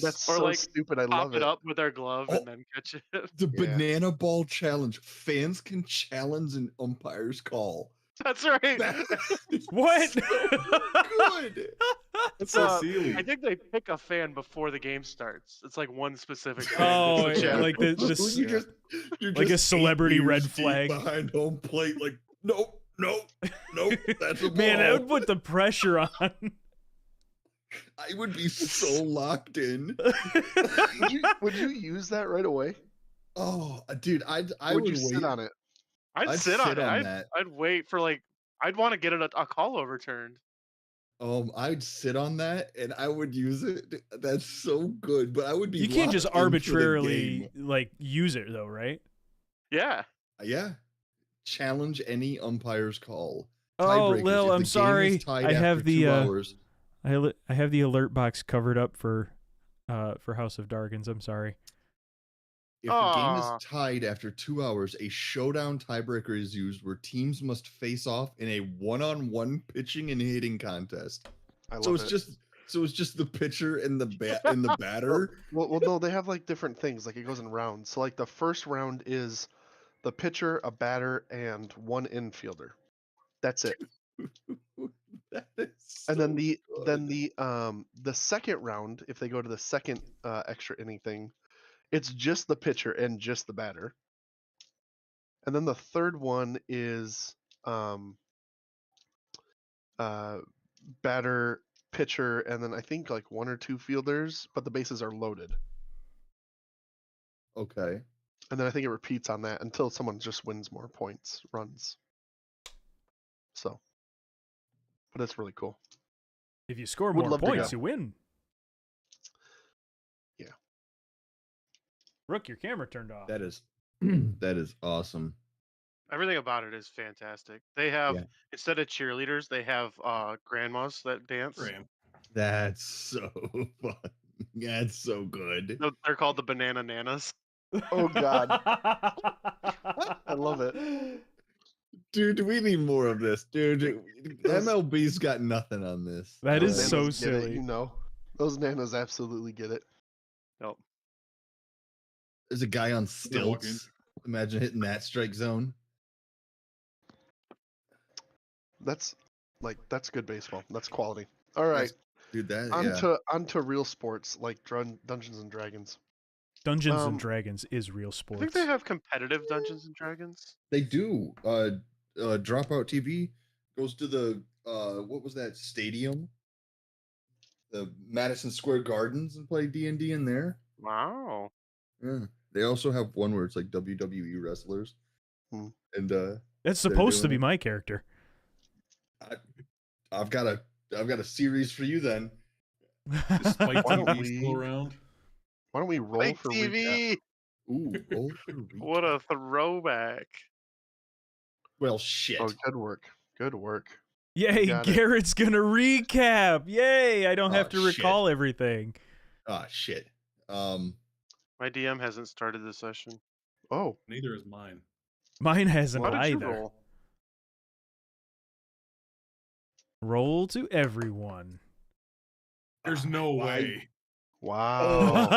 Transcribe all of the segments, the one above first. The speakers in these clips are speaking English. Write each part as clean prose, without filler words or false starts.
That's Or so like stupid. I pop love it it. up with their glove Oh. and then catch it. The Yeah. banana ball challenge. Fans can challenge an umpire's call. That's right. What? So good. It's so silly. I think they pick a fan before the game starts. It's like one specific fan. Oh, gets the yeah, challenge. like the You're like a just celebrity 8 red meters deep flag. behind home plate. Like, nope. That's a ball. Man, that would put the pressure on. I would be so locked in. Would you use that right away? Oh, dude, I Would would you sit wait. on it? I'd sit on it. that. I'd wait for I'd want to get a call overturned. I'd sit on that and I would use it. That's so good, but I would be. You can't just locked in for the arbitrarily game. like use it though, right? Yeah. Yeah. Challenge any umpire's call. Oh, Tiebreakers. Lil, If I'm the game sorry. is tied I have after the 2 hours. I have the alert box covered up for House of Dargons. I'm sorry. If the game is tied after 2 hours, a showdown tiebreaker is used where teams must face off in a one-on-one pitching and hitting contest. I love So it's it. just the pitcher and the batter. Well, no, they have like different things. Like it goes in rounds. So like the first round is the pitcher, a batter, and one infielder. That's it. That is And then good. the second round, if they go to the second extra inning thing, it's just the pitcher and just the batter. And then the third one is batter, pitcher, and then I think like 1 or 2 fielders, but the bases are loaded. Okay. And then I think it repeats on that until someone just wins more runs. So, but it's really cool. If you score Would more love to points, go. you win. Yeah. Rook, your camera turned off. That is awesome. Everything about it is fantastic. They have instead of cheerleaders, they have grandmas that dance. That's so fun. That's so good. No, they're called the banana nanas. Oh God, I love it. Dude, we need more of this, dude. MLB's got nothing on this. That Those is so nanas get it, silly. you know, those nanas absolutely get it. Nope. There's a guy on They're walking. stilts. Imagine hitting that strike zone. That's good baseball. That's quality. All right, Dude, that onto real sports like Dungeons and Dragons. Dungeons and Dragons is real I sports. think they have competitive Dungeons and Dragons. they do. Dropout TV goes to the what was that stadium? The Madison Square Gardens and play D&D in there. Wow. Yeah. They also have one where it's like WWE wrestlers. Hmm. And That's supposed to be my character. I've got a series for you then. Spike Why don't TV we- still around? Why don't we roll Spike for TV. recap? Ooh, roll for recap. What a throwback. Well, shit. Oh, good work. Good work. Yay, Got it. Garrett's gonna recap. Yay, I don't have to shit. recall everything. Ah, shit. My DM hasn't started the session. Oh, Neither is mine. Mine hasn't How did you either. roll? Roll to everyone. There's no way. wow.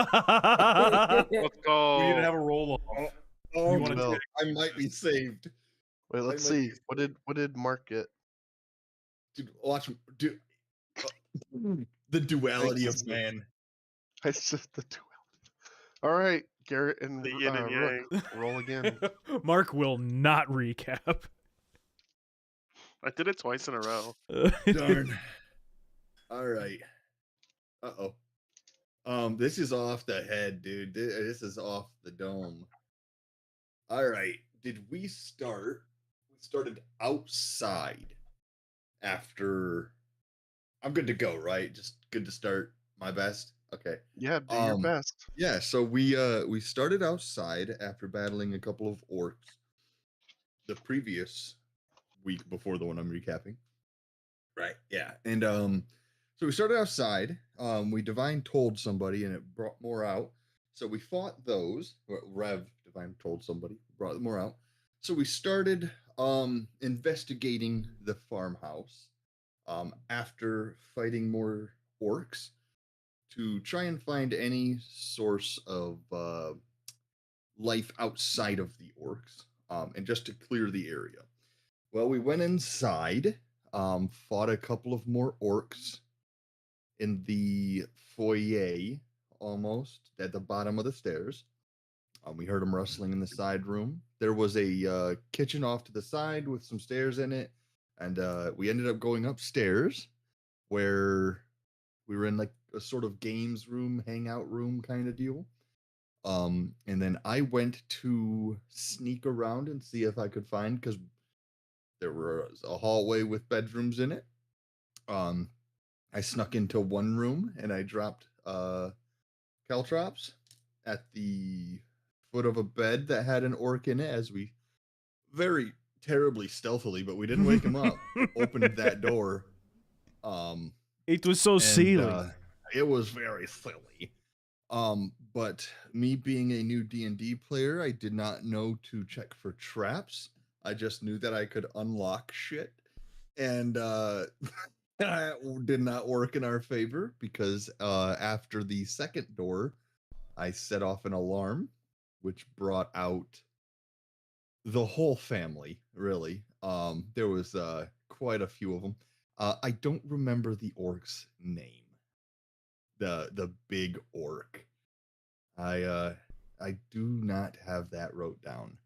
Let's go. We need to have a roll off. Oh, You wanna no. take- I might be saved. Wait, let's I might see. What did Mark get? Dude, watch. Dude, the duality of Thanks. man. It's just the two. All right, Garrett and The yin and Rook, roll again. Mark will not recap. I did it twice in a row. Darn. All right. This is off the head, dude. This is off the dome. All right. Did we start? We started outside after. I'm good to go, right? Just good to start. My best. Okay. Yeah, do your best. Yeah, so we started outside after battling a couple of orcs the previous week before the one I'm recapping. Right. Yeah. And so we started outside. We divine told somebody and it brought more out. So we fought those. Rev divine told somebody, brought more out. So we started investigating the farmhouse after fighting more orcs. to try and find any source of life outside of the orcs, and just to clear the area. Well, we went inside, fought a couple of more orcs in the foyer, almost at the bottom of the stairs. We heard them rustling in the side room. There was a kitchen off to the side with some stairs in it, and we ended up going upstairs where we were in like a sort of games room, hangout room kind of deal. And then I went to sneak around and see if I could find, because there was a hallway with bedrooms in it. I snuck into one room and I dropped caltrops at the foot of a bed that had an orc in it, as we very terribly stealthily, but we didn't wake him up, opened that door. It was so silly. It was very silly. But me being a new D&D player, I did not know to check for traps. I just knew that I could unlock shit. And that did not work in our favor, because after the second door, I set off an alarm, which brought out the whole family, really. There was quite a few of them. I don't remember the orc's name. The big orc. I do not have that wrote down.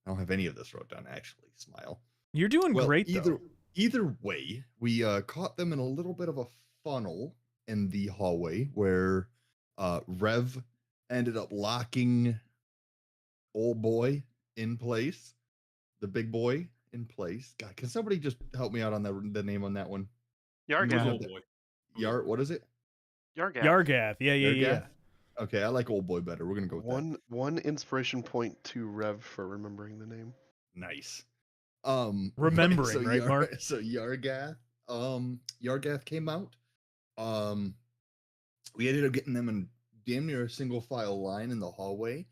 I don't have any of this wrote down, actually. Smile. You're doing great, though. Either way, we caught them in a little bit of a funnel in the hallway where Rev ended up locking old boy in place, the big boy in place. God, can somebody just help me out on the name on that one? Yargath. Oh boy. What is it? Yargath. Yargath. Yeah. Yargath? Okay, I like old boy better. We're gonna go with that. One inspiration point to Rev for remembering the name. Nice. Remembering, right, Mark? So Yargath, Yargath came out. We ended up getting them in damn near a single file line in the hallway,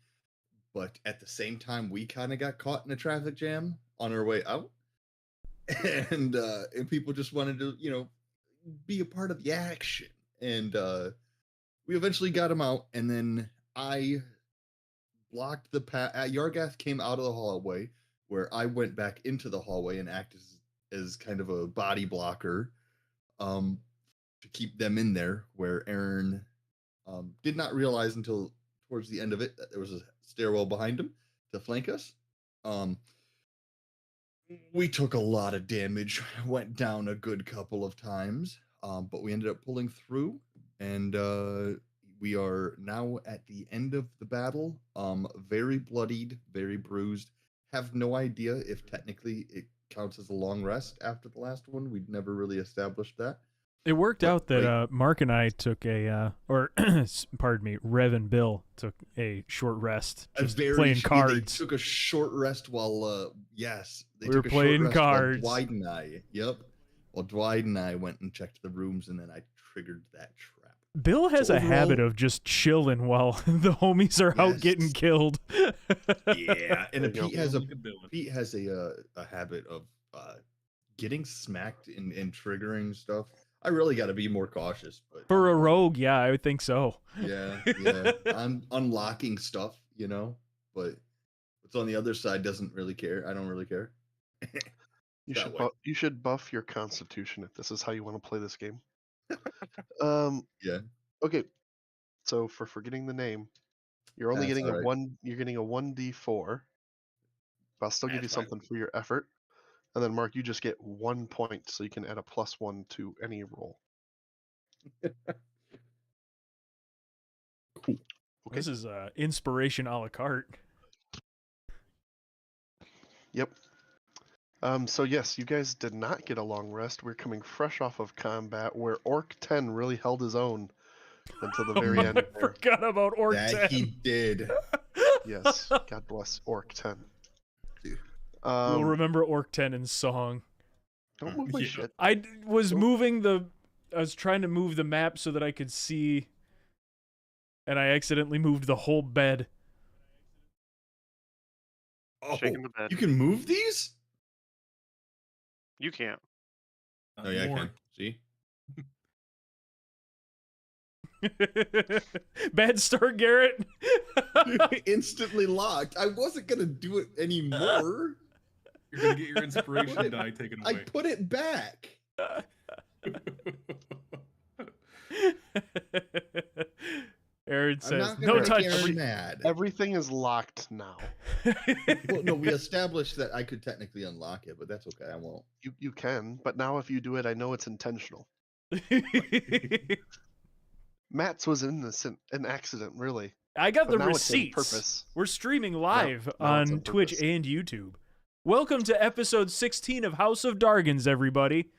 but at the same time, we kind of got caught in a traffic jam on our way out, and people just wanted to, be a part of the action, and we eventually got them out, and then I blocked the path. Yargath came out of the hallway, where I went back into the hallway and acted as kind of a body blocker, to keep them in there, where Aaron did not realize until towards the end of it that there was a stairwell behind him to flank us. We took a lot of damage, went down a good couple of times, but we ended up pulling through, and we are now at the end of the battle, very bloodied, very bruised. Have no idea if technically it counts as a long rest after the last one. We'd never really established that. It worked out that Mark and I took pardon me, Rev and Bill took a short rest, just playing cards. They took a short rest while, we were playing cards. Dwight and I, Well, Dwight and I went and checked the rooms, and then I triggered that trap. Bill has a habit of just chilling while the homies are out getting killed. Yeah, and Pete has a habit of getting smacked and triggering stuff. I really got to be more cautious. But for a rogue, yeah, I would think so. Yeah. I'm unlocking stuff, but what's on the other side doesn't really care. I don't really care. You should buff your constitution if this is how you want to play this game. Yeah. Okay. So for forgetting the name, you're only getting You're getting a 1d4. But I'll still give you something for your effort. And then Mark, you just get 1 point, so you can add a +1 to any roll. Cool. Okay. This is inspiration a la carte. Yep. So yes, you guys did not get a long rest. We're coming fresh off of combat where Orc 10 really held his own until the very end. I forgot about Orc 10. That he did. Yes. God bless Orc 10. We'll remember Orc 10 in song. Don't move my shit. I was trying to move the map so that I could see, and I accidentally moved the whole bed. Oh, Shaking the bed. You can move these? You can't. Oh yeah, I can. See? Bad start, Garrett. Instantly locked. I wasn't gonna do it anymore. You're gonna get your inspiration die taken away. I put it back. Aaron says, "No touch." Mad. Everything is locked now. Well, no, we established that I could technically unlock it, but that's okay. I won't. You can, but now if you do it, I know it's intentional. Matt's was innocent, an accident, really. I got But the now it's in receipts. purpose. We're streaming live Now it's on on Twitch purpose. and YouTube. Welcome to episode 16 of House of Dargons, everybody.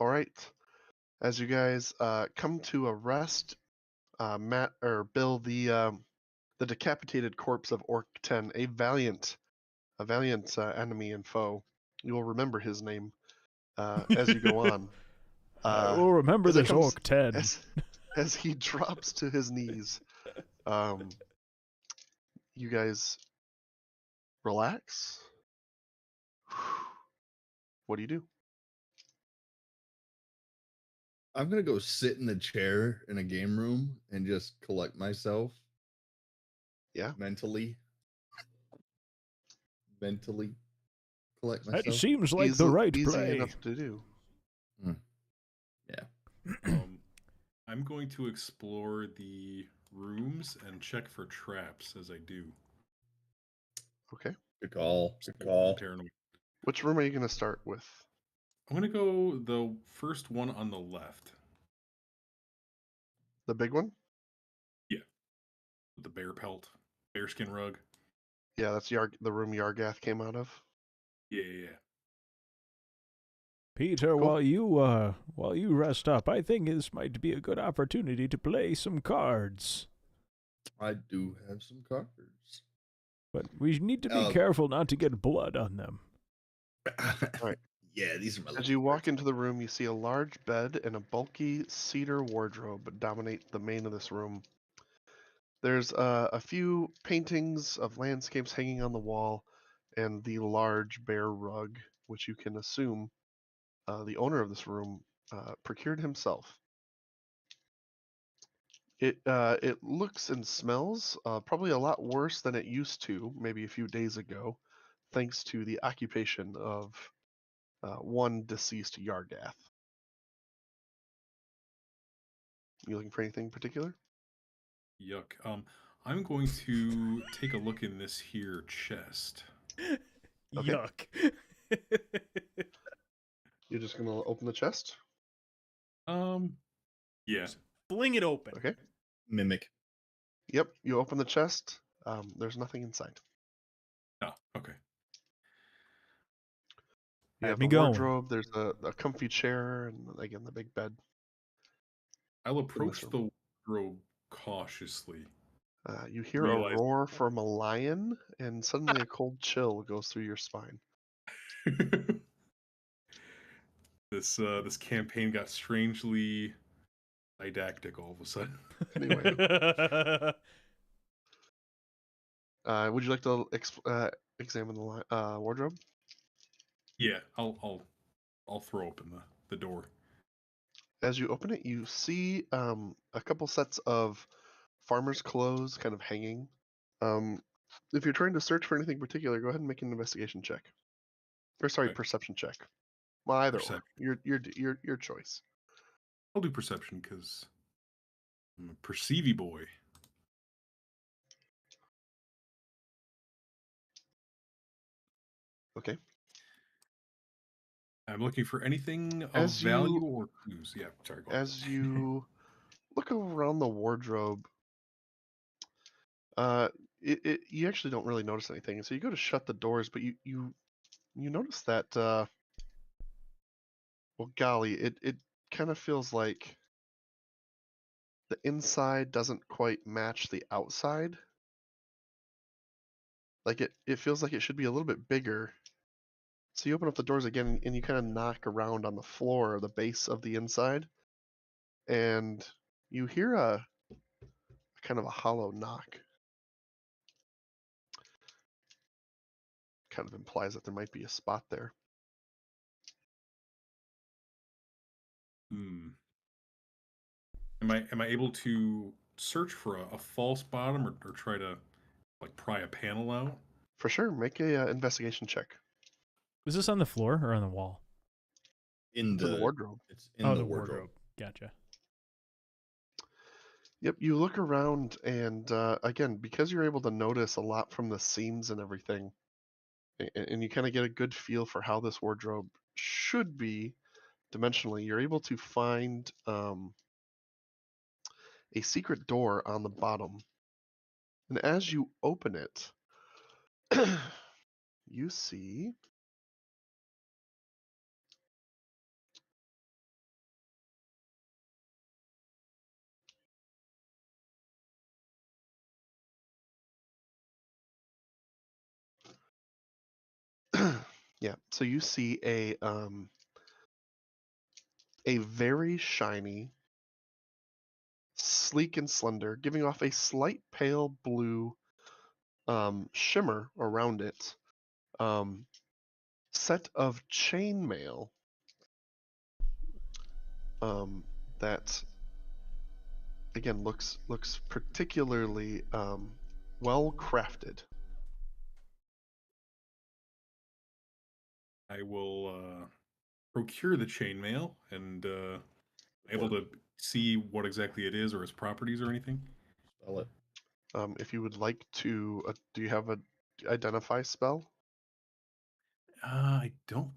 All right. As you guys come to a rest, Matt or Bill, the decapitated corpse of Orc 10, a valiant enemy and foe. You will remember his name as you go on. I will remember as it this comes- Orc 10. As he drops to his knees, you guys relax. What do you do? I'm gonna go sit in the chair in a game room and just collect myself. Yeah. Mentally collect myself. That seems like the right easy play. enough to do. Yeah. I'm going to explore the rooms and check for traps as I do. Okay. Good call. Paranoid. Which room are you going to start with? I'm going to go the first one on the left. The big one? The bear pelt, bearskin rug. Yeah, that's the room Yargath came out of. Yeah. Peter, Cool. while you rest up, I think this might be a good opportunity to play some cards. I do have some cards. But we need to be careful not to get blood on them. Right. Yeah, these are my. As you walk into the room, you see a large bed and a bulky cedar wardrobe dominate the main of this room. There's a few paintings of landscapes hanging on the wall, and the large bear rug, which you can assume the owner of this room procured himself. It looks and smells probably a lot worse than it used to, maybe a few days ago, thanks to the occupation of one deceased Yargath. You looking for anything in particular? Yuck. I'm going to take a look in this here chest. Okay. Yuck. You're just gonna open the chest? Yeah. Fling it open. Okay. Mimic. Yep, you open the chest. There's nothing inside. Oh, okay. You Have have me the going. wardrobe, there's a comfy chair, and again, the big bed. I'll approach room. the wardrobe cautiously. You hear Realize- a roar from a lion, and suddenly a cold chill goes through your spine. This campaign got strangely didactic all of a sudden. Anyway, would you like to examine the wardrobe? Yeah, I'll throw open the door. As you open it, you see a couple sets of farmer's clothes kind of hanging. If you're trying to search for anything particular, go ahead and make an investigation check. Or sorry, Okay. perception check. Well, either Perception. or. Your choice. I'll do perception because I'm a perceivy boy. Okay. I'm looking for anything of As value you- or clues. Yeah, sorry. Go on. As you look around the wardrobe, you actually don't really notice anything. So you go to shut the doors, but you notice that well, golly, it kind of feels like the inside doesn't quite match the outside. Like it feels like it should be a little bit bigger. So you open up the doors again and you kind of knock around on the floor or the base of the inside, and you hear a kind of a hollow knock. Kind of implies that there might be a spot there. Am I able to search for a false bottom or try to like pry a panel out? For sure. Make a investigation check. Was this on the floor or on the wall? In the wardrobe. It's in the wardrobe. wardrobe. Gotcha. Yep, you look around, and again, because you're able to notice a lot from the seams and everything, and you kind of get a good feel for how this wardrobe should be dimensionally, you're able to find a secret door on the bottom. And as you open it, you see yeah, so you see a very shiny, sleek and slender, giving off a slight pale blue shimmer around it, set of chainmail that again looks particularly well crafted. I will procure the chainmail and able to see what exactly it is or its properties or anything. Spell it. If you would like to, do you have a identify spell? I don't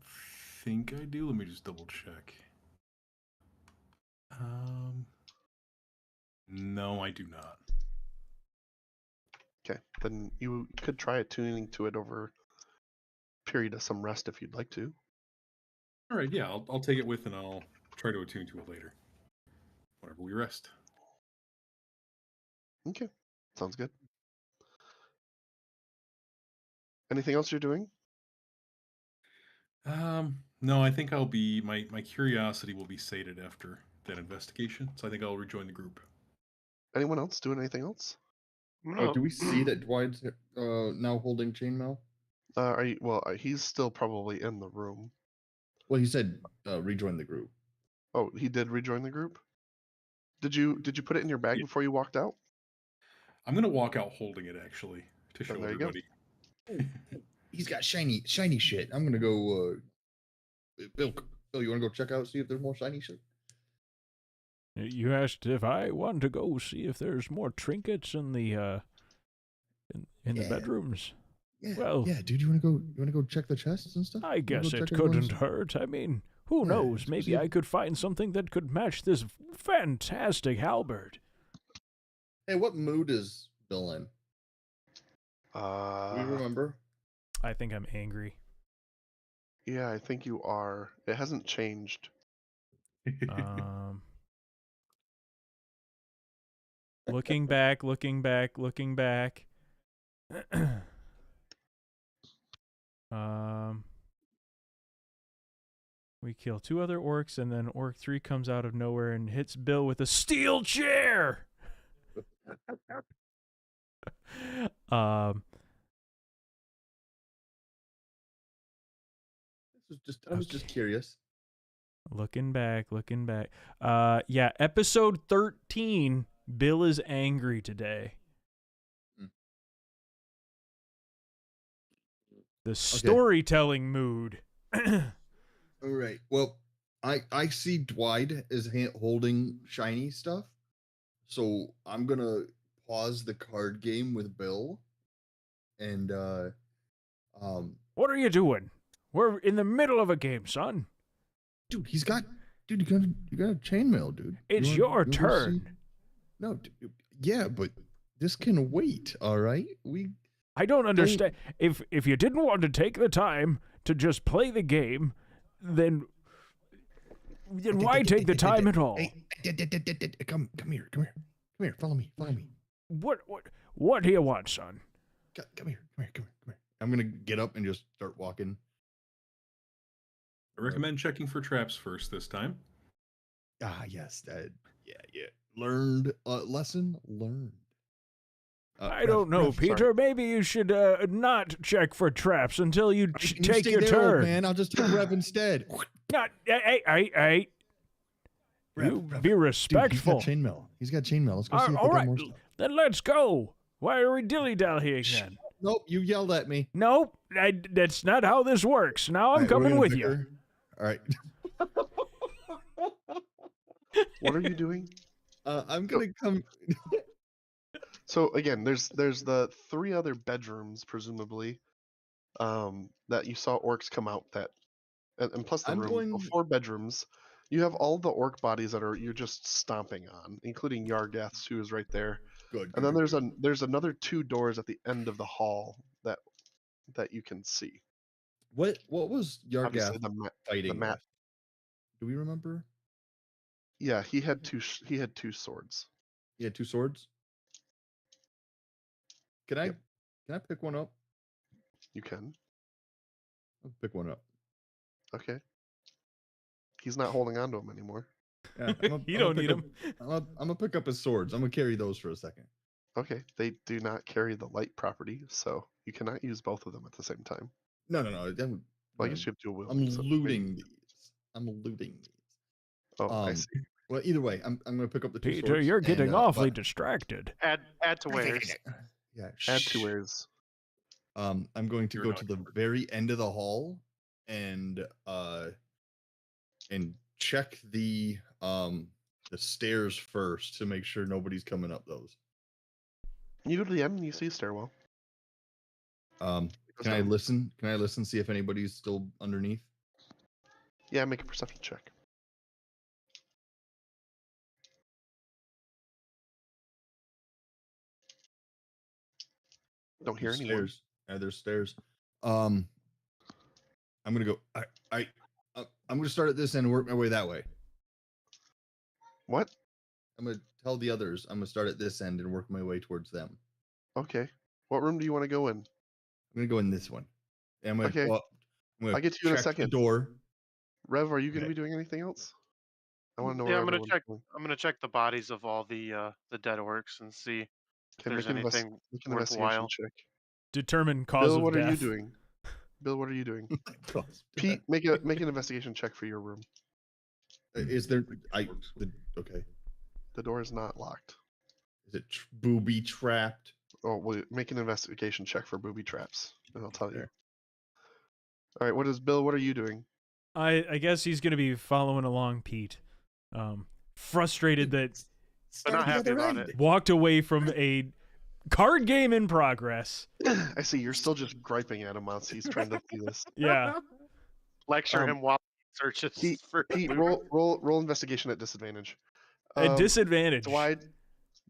think I do. Let me just double check. No, I do not. Okay, then you could try attuning to it over a period of some rest if you'd like to. All right, yeah, I'll take it with and I'll try to attune to it later. Whenever we rest. Okay, sounds good. Anything else you're doing? No, I think I'll be my curiosity will be sated after that investigation, so I think I'll rejoin the group. Anyone else doing anything else? Oh, do we see that Dwight's now holding chainmail? He's still probably in the room. Well, he said rejoin the group. Oh, he did rejoin the group? Did you put it in your bag before you walked out? I'm gonna walk out holding it actually to show everybody. He's got shiny shit. I'm gonna go. Bill, you want to go check out, see if there's more shiny shit? You asked if I want to go see if there's more trinkets in the in the bedrooms. Yeah, well, yeah, dude, you want to go check the chests and stuff? I guess it couldn't hurt. I mean, who knows? Maybe I could find something that could match this fantastic halberd. Hey, what mood is Bill in? Do you remember? I think I'm angry. Yeah, I think you are. It hasn't changed. Looking back. We kill 2 other orcs, and then Orc 3 comes out of nowhere and hits Bill with a steel chair. I was just curious. Looking back. Yeah, episode 13. Bill is angry today. The storytelling mood. All right. Well, I see Dwight as holding shiny stuff, so I'm gonna pause the card game with Bill, and What are you doing? We're in the middle of a game, son. Dude, you got a chainmail, dude. It's your turn. No, dude, yeah, but this can wait. All right, I don't understand. If you didn't want to take the time to just play the game, then why take the time at all? Come here. Follow me. What do you want, son? Come here. I'm gonna get up and just start walking. I recommend checking for traps first this time. Yes, yeah. Learned lesson learned. I don't know, Peter. Sorry. Maybe you should not check for traps until you take your turn. Man, I'll just hit Rev instead. Hey. You be respectful. Dude, he's got chainmail. Let's go see if All they got right, more stuff. then let's go. Why are we dilly-dallying then? Nope, you yelled at me. Nope, that's not how this works. Now I'm All right, we're coming gonna with you. bicker. All right. What are you doing? I'm gonna come. So again, there's the 3 other bedrooms presumably that you saw orcs come out that, and plus the I'm room. going- 4 bedrooms. You have all the orc bodies that you're just stomping on, including Yargath's, who is right there. Good. And then there's another 2 doors at the end of the hall that you can see. What was Obviously, Yargath fighting map. with? Do we remember? Yeah, he had 2 swords. He had 2 swords. Can I Yep. can I pick one up? You can. I'll pick one up. Okay. He's not holding on to him anymore. Yeah, You don't need him. I'm gonna pick up his swords. I'm gonna carry those for a second. Okay. They do not carry the light property, so you cannot use both of them at the same time. No. Well, I guess you have dual I'm wielding. so looting these. I'm looting these. Oh, I see. Well, either way, I'm gonna pick up the 2 Peter, swords. you're getting and, awfully but- Add distracted. to wares. Yeah. Add 2 wares. I'm going to You're go not to the covered. very end of the hall and check the stairs first to make sure nobody's coming up those. You go to the end and you see a stairwell. Can I listen? Can I listen? See if anybody's still underneath. Yeah, make a perception check. Don't hear There's anyone. stairs. Yeah, there's stairs. I'm gonna go. I'm gonna start at this end and work my way that way. What? I'm gonna tell the others. I'm gonna start at this end and work my way towards them. Okay. What room do you want to go in? I'm gonna go in this one. And I'm gonna Okay. go up. I'm gonna I'll get to you in a check second. The door. Rev, are you going to Okay. be doing anything else? I want to know Yeah, where I'm gonna everyone's check. going. I'm gonna check the bodies of all the dead orcs and see if Okay, there's make anything an investigation worthwhile. check. Determine cause Bill, of what death. are you doing? Bill, what are you doing? Pete, make an investigation check for your room. Is there? Okay. The door is not locked. Is it booby trapped? Oh, well, make an investigation check for booby traps, and I'll tell you. There. All right, Bill? What are you doing? I guess he's going to be following along Pete. Frustrated that But not happy about it. walked away from a card game in progress. I see. You're still just griping at him while he's trying to do this. Yeah. Lecture him while he searches for Pete, loot. roll investigation at disadvantage. At disadvantage.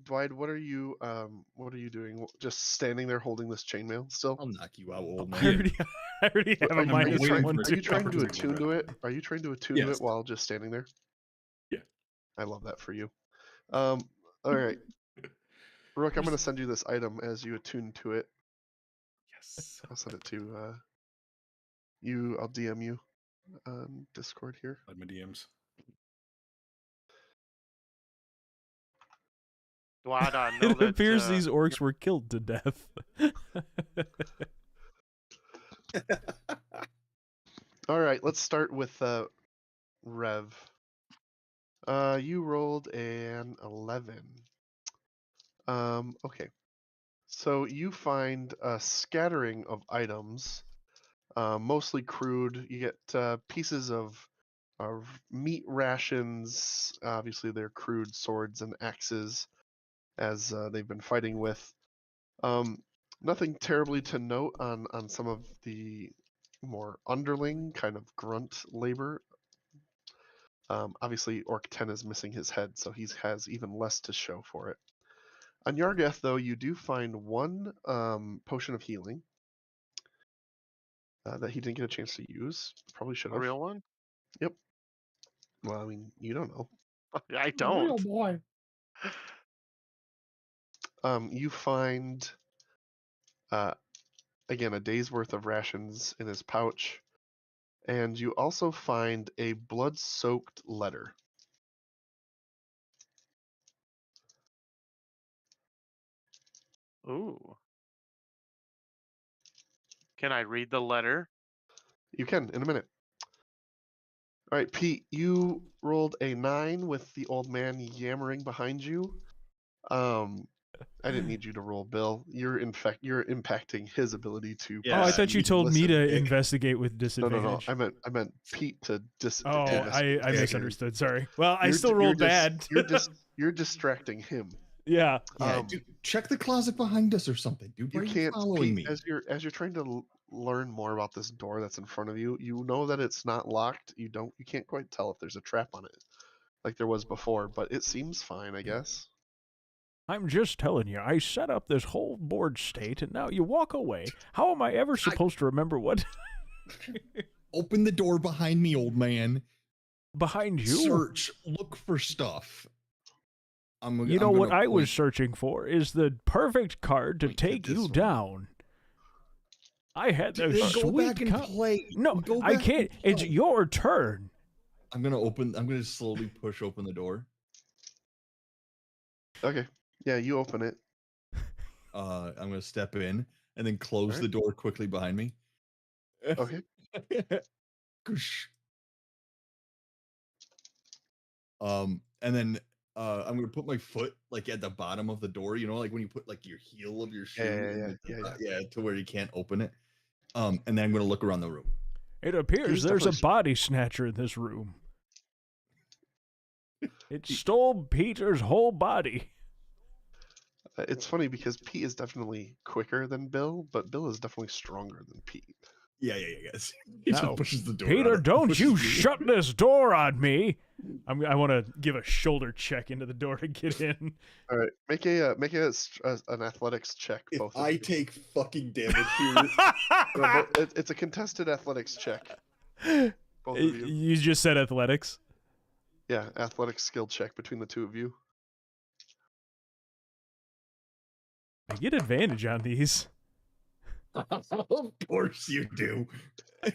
Dwight, what are you doing? Just standing there holding this chainmail still? I'll knock you out, old I man. already have a I'm minus waiting one. for Are you trying to opportunity attune to it? Are you trying to attune to Yes. it while just standing there? Yeah. I love that for you. All right. Rook, I'm going to send you this item as you attune to it. Yes. I'll send it to you. I'll DM you on Discord here. Let my DMs. Dwight, I know It that, appears these orcs were killed to death. All right, let's start with Rev. You rolled an 11. Okay. So you find a scattering of items, mostly crude. You get pieces of meat rations. Obviously, they're crude swords and axes, as they've been fighting with. Nothing terribly to note on some of the more underling kind of grunt labor. Obviously, Orc 10 is missing his head, so he has even less to show for it. On Yargath, though, you do find one potion of healing that he didn't get a chance to use. Probably should a have. real one. Yep. Well, I mean, you don't know. I don't. boy. You find, again, a day's worth of rations in his pouch, and you also find a blood-soaked letter. Ooh. Can I read the letter? You can in a minute. All right, Pete, you rolled a 9 with the old man yammering behind you. I didn't need you to roll, Bill. You're impacting his ability to. Oh, I thought you told me to investigate with No. disadvantage. I meant Pete to Oh, investigate. I misunderstood. Sorry. Well, I still rolled bad. You're distracting him. Yeah. Dude, check the closet behind us or something, dude. Why are you following me? As you're trying to learn more about this door that's in front of you, you know that it's not locked. You can't quite tell if there's a trap on it, like there was before, but it seems fine, I guess. I'm just telling you, I set up this whole board state, and now you walk away. How am I ever supposed to remember what? Open the door behind me, old man. Behind you? Search. Look for stuff. You know what I was searching for is the perfect card to take you down. I had the sweet go back and play. No, I can't. It's your turn. I'm gonna slowly push open the door. Okay. Yeah, you open it. I'm gonna step in and then close the door quickly behind me. Okay. And then I'm gonna put my foot like at the bottom of the door, you know, like when you put like your heel of your shoe to where you can't open it. And then I'm gonna look around the room. It appears there's a body snatcher in this room. It stole Peter's whole body. It's funny because Pete is definitely quicker than Bill, but Bill is definitely stronger than Pete. Yeah, guys. He just pushes the door. Peter, don't you shut this door on me! I want to give a shoulder check into the door to get in. All right, make an athletics check. If both. I take fucking damage here, it's a contested athletics check. Both of you. You just said athletics. Yeah, athletics skill check between the two of you. I get advantage on these. Of course you do.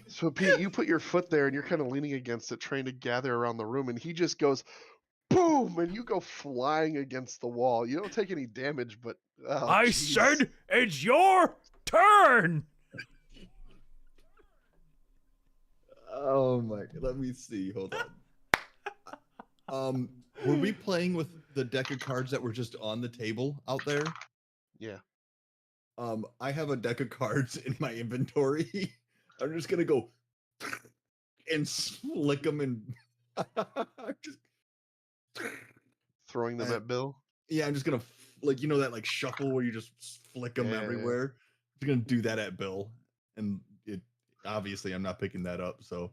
So Pete, you put your foot there and you're kind of leaning against it, trying to gather around the room, and he just goes, boom, and you go flying against the wall. You don't take any damage, but I said it's your turn. Oh my! Let me see. Hold on. Were we playing with the deck of cards that were just on the table out there? Yeah. I have a deck of cards in my inventory. I'm just gonna go and flick them and just throwing them at Bill. Yeah, I'm just gonna that like shuffle where you just flick them everywhere. I'm gonna do that at Bill, and it obviously I'm not picking that up. So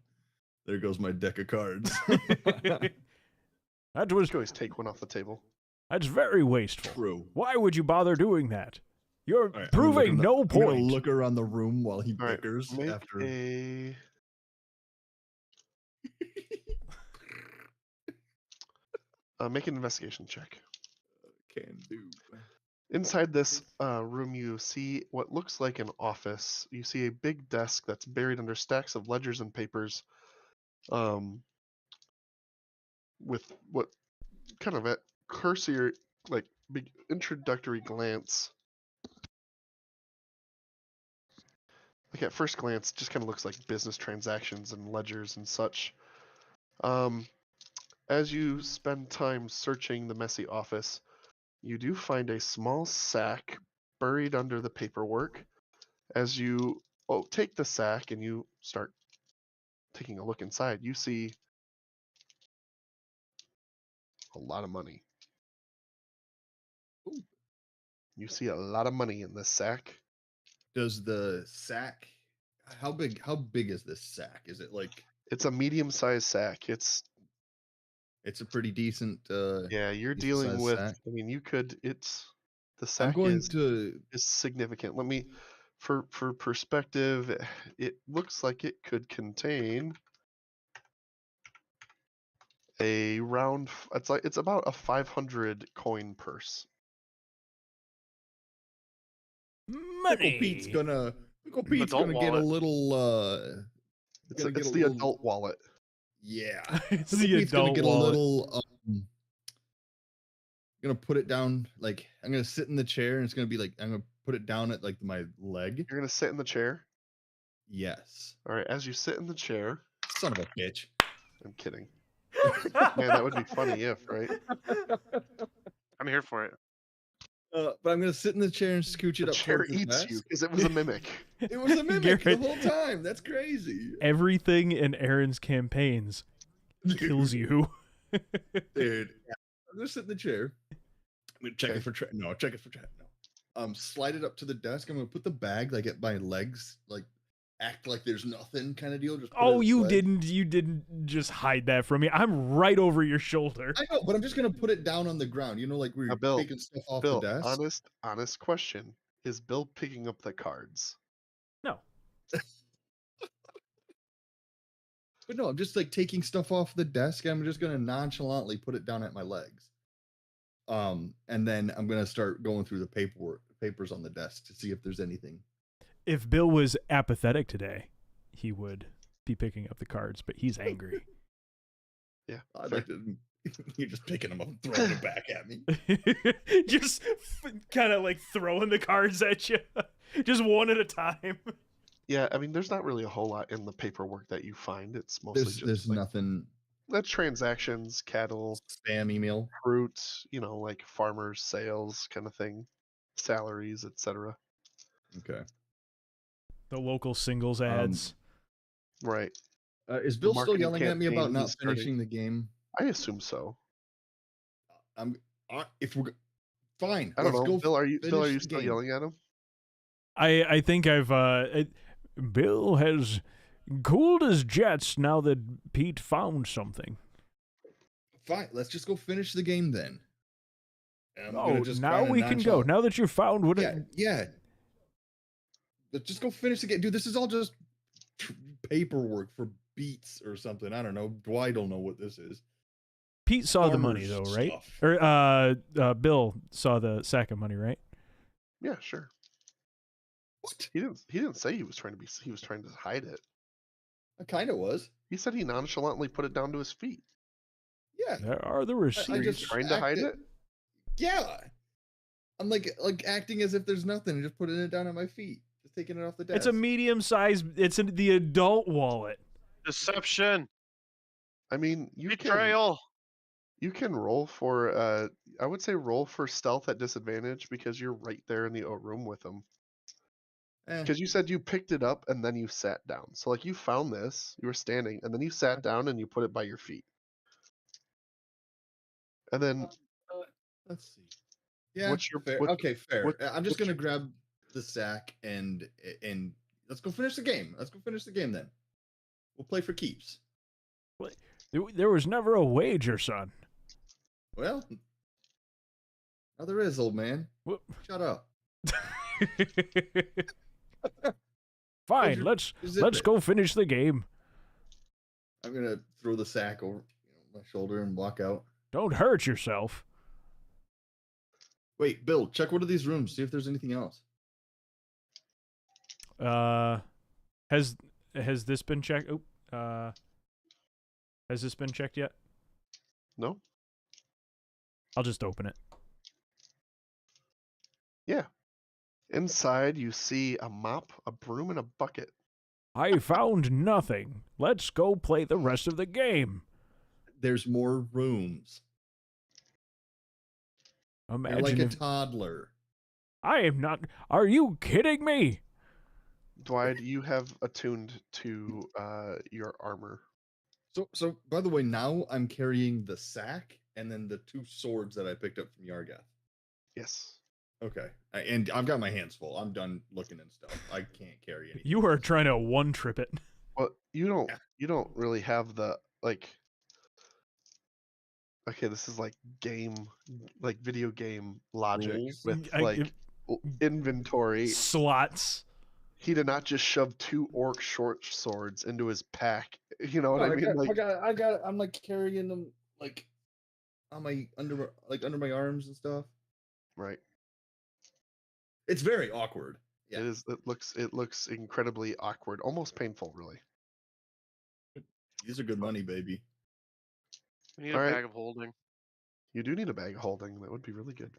there goes my deck of cards. That was always take one off the table. That's very wasteful. True. Why would you bother doing that? You're proving no point. I'm gonna look around the room while he bickers after. Make an investigation check. Can do. Inside this room, you see what looks like an office. You see a big desk that's buried under stacks of ledgers and papers, with what kind of at cursory, like big introductory glance. Like at first glance, just kind of looks like business transactions and ledgers and such. As you spend time searching the messy office, you do find a small sack buried under the paperwork. As you take the sack and you start taking a look inside, you see a lot of money. Ooh. You see a lot of money in this sack. Does the sack? How big is this sack? Is it like? It's a medium-sized sack. It's a pretty decent. Yeah, you're dealing with. Sack. I mean, you could. It's the sack is significant. Let me, for perspective, it looks like it could contain a round. It's about a 500 coin purse. Money. Pete's gonna get a little. It's the adult wallet. Yeah, it's the adult wallet. A little. I'm gonna put it down. Like I'm gonna sit in the chair, and it's gonna be like I'm gonna put it down at like my leg. You're gonna sit in the chair. Yes. All right. As you sit in the chair. Son of a bitch. I'm kidding. Man, that would be funny if, right? I'm here for it. But I'm gonna sit in the chair and scooch it The up chair towards the eats desk. you because it was a mimic. It was a mimic the Garrett, whole time. That's crazy. everything in Aaron's campaigns kills you. Dude, I'm gonna sit in the chair. I'm gonna check it for trap. No, check it for trap. No. Slide it up to the desk. I'm gonna put the bag like at my legs, like act like there's nothing kind of deal. Just Oh, you didn't just hide that from me. I'm right over your shoulder. I know, but I'm just gonna put it down on the ground. You know, like we're Bill, taking stuff off Bill, the desk. honest question. Is Bill picking up the cards? No. But no, I'm just like taking stuff off the desk. I'm just gonna nonchalantly put it down at my legs. And then I'm gonna start going through the papers on the desk to see if there's anything. If Bill was apathetic today, he would be picking up the cards, but he's angry. Yeah. I'd like to. You're just picking them up and throwing it back at me. Just kind of like throwing the cards at you, just one at a time. Yeah, I mean, there's not really a whole lot in the paperwork that you find. It's mostly There's like, nothing. Transactions, cattle, Spam email, fruits, like farmers' sales kind of thing, salaries, etc. Okay. The local singles ads. Right. Is Bill still Marketing yelling at me about campaign not is starting. finishing the game? I assume so. If we're fine, I don't know. go Bill, are you finish still the game. yelling at him? I think Bill has cooled his jets now that Pete found something. Fine, let's just go finish the game then. Oh, now we can go. Now that you've found what yeah. Let's just go finish the game. Dude, this is all just paperwork for beats or something. I don't know. Dwight don't know what this is. Pete saw the money though, right? Or Bill saw the sack of money, right? Yeah, sure. What? He didn't say he was trying to hide it. I kind of was. He said he nonchalantly put it down to his feet. Yeah. There are the receipts. Are you trying to hide it? Yeah. I'm like acting as if there's nothing and just putting it down at my feet. Just taking it off the desk. It's a medium-sized. It's in the adult wallet. Deception. I mean, Betrayal. You can roll for I would say roll for stealth at disadvantage because you're right there in the room with him. Because you said you picked it up and then you sat down. So like you found this, you were standing, and then you sat down and you put it by your feet. And then let's see. Yeah. Fair. Okay, fair. I'm just gonna grab the sack and let's go finish the game. Let's go finish the game then. We'll play for keeps. There was never a wager, son. Well, now there is, old man. Shut up. Fine, let's go finish the game. I'm gonna throw the sack over my shoulder and walk out. Don't hurt yourself. Wait, Bill, check one of these rooms. See if there's anything else. Has this been checked? Has this been checked yet? No. I'll just open it. Yeah. Inside, you see a mop, a broom, and a bucket. I found nothing. Let's go play the rest of the game. There's more rooms. Imagine You're like a toddler. I am not. Are you kidding me? Dwight, you have attuned to your armor. So by the way, now I'm carrying the sack and then the 2 swords that I picked up from Yargath. Yes. Okay. And I've got my hands full. I'm done looking and stuff. I can't carry anything. You are trying to one-trip it. Well, you don't really have the like. Okay, this is like video game logic rules with inventory slots. He did not just shove 2 orc short swords into his pack. You know what I mean? I got. I'm like carrying them like on my under my arms and stuff. Right. It's very awkward. Yeah. It is. It looks incredibly awkward, almost painful, really. These are good money, baby. We need a bag of holding. You do need a bag of holding. That would be really good.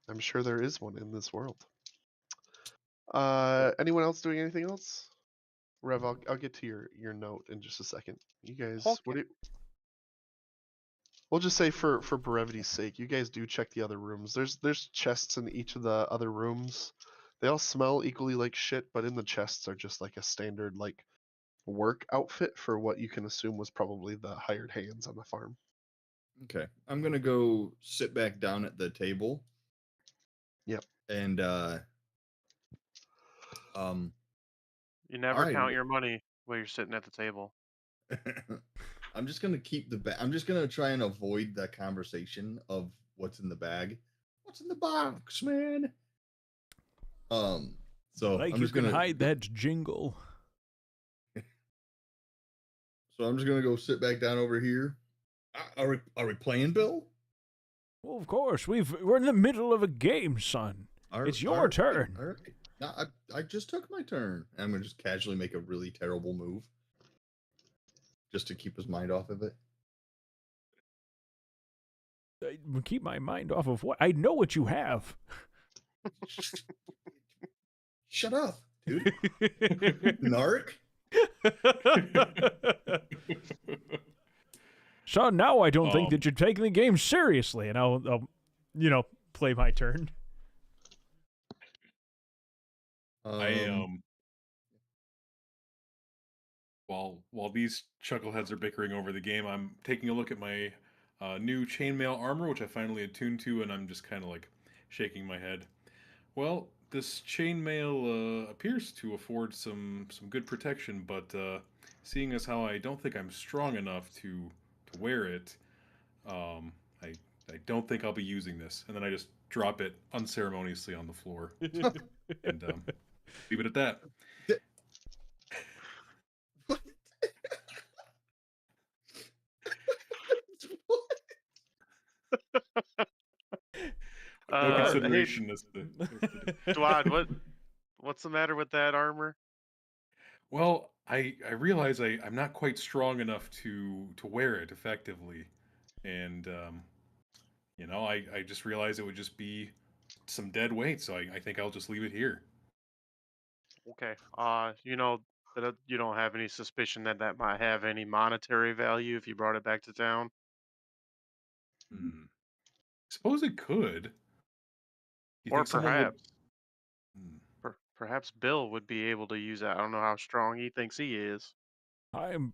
I'm sure there is one in this world. Anyone else doing anything else? Rev, I'll get to your note in just a second. You guys, Okay. we'll just say for brevity's sake, you guys do check the other rooms. There's chests in each of the other rooms. They all smell equally like shit, but in the chests are just like a standard like work outfit for what you can assume was probably the hired hands on the farm. Okay, I'm gonna go sit back down at the table. Yep. And You never count your money while you're sitting at the table. I'm just gonna keep the bag. I'm just gonna try and avoid the conversation of what's in the bag. What's in the box, man? So Like I'm just you can gonna hide that jingle. So I'm just gonna go sit back down over here. Are we playing, Bill? Well, of course, we're in the middle of a game, son. It's your turn. All right. No, I just took my turn. I'm gonna just casually make a really terrible move, just to keep his mind off of it. Keep my mind off of what? I know what you have. Shut up, dude. Narc. So now I don't think that you're taking the game seriously, and I'll play my turn. While these chuckleheads are bickering over the game, I'm taking a look at my new chainmail armor, which I finally attuned to, and I'm just kind of like shaking my head. Well, this chainmail appears to afford some good protection, but seeing as how I don't think I'm strong enough to wear it, I don't think I'll be using this. And then I just drop it unceremoniously on the floor and leave it at that. No consideration as to Dwad, what's the matter with that armor? Well, I realize I'm not quite strong enough to wear it effectively, and I just realized it would just be some dead weight, so I think I'll just leave it here. Okay. That you don't have any suspicion that might have any monetary value if you brought it back to town? Suppose it could. You or think someone would? Perhaps Bill would be able to use that. I don't know how strong he thinks he is. I'm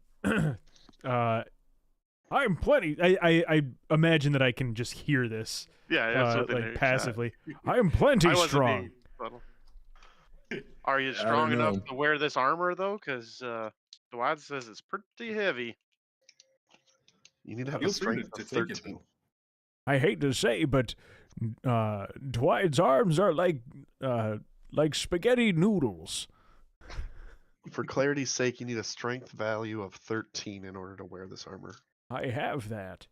plenty. I imagine that I can just hear this. Yeah, like passively. I am plenty strong. Are you strong enough to wear this armor though? Because Dwight says it's pretty heavy. You need to have a strength of 13. I hate to say, but Dwight's arms are like spaghetti noodles. For clarity's sake, you need a strength value of 13 in order to wear this armor. I have that.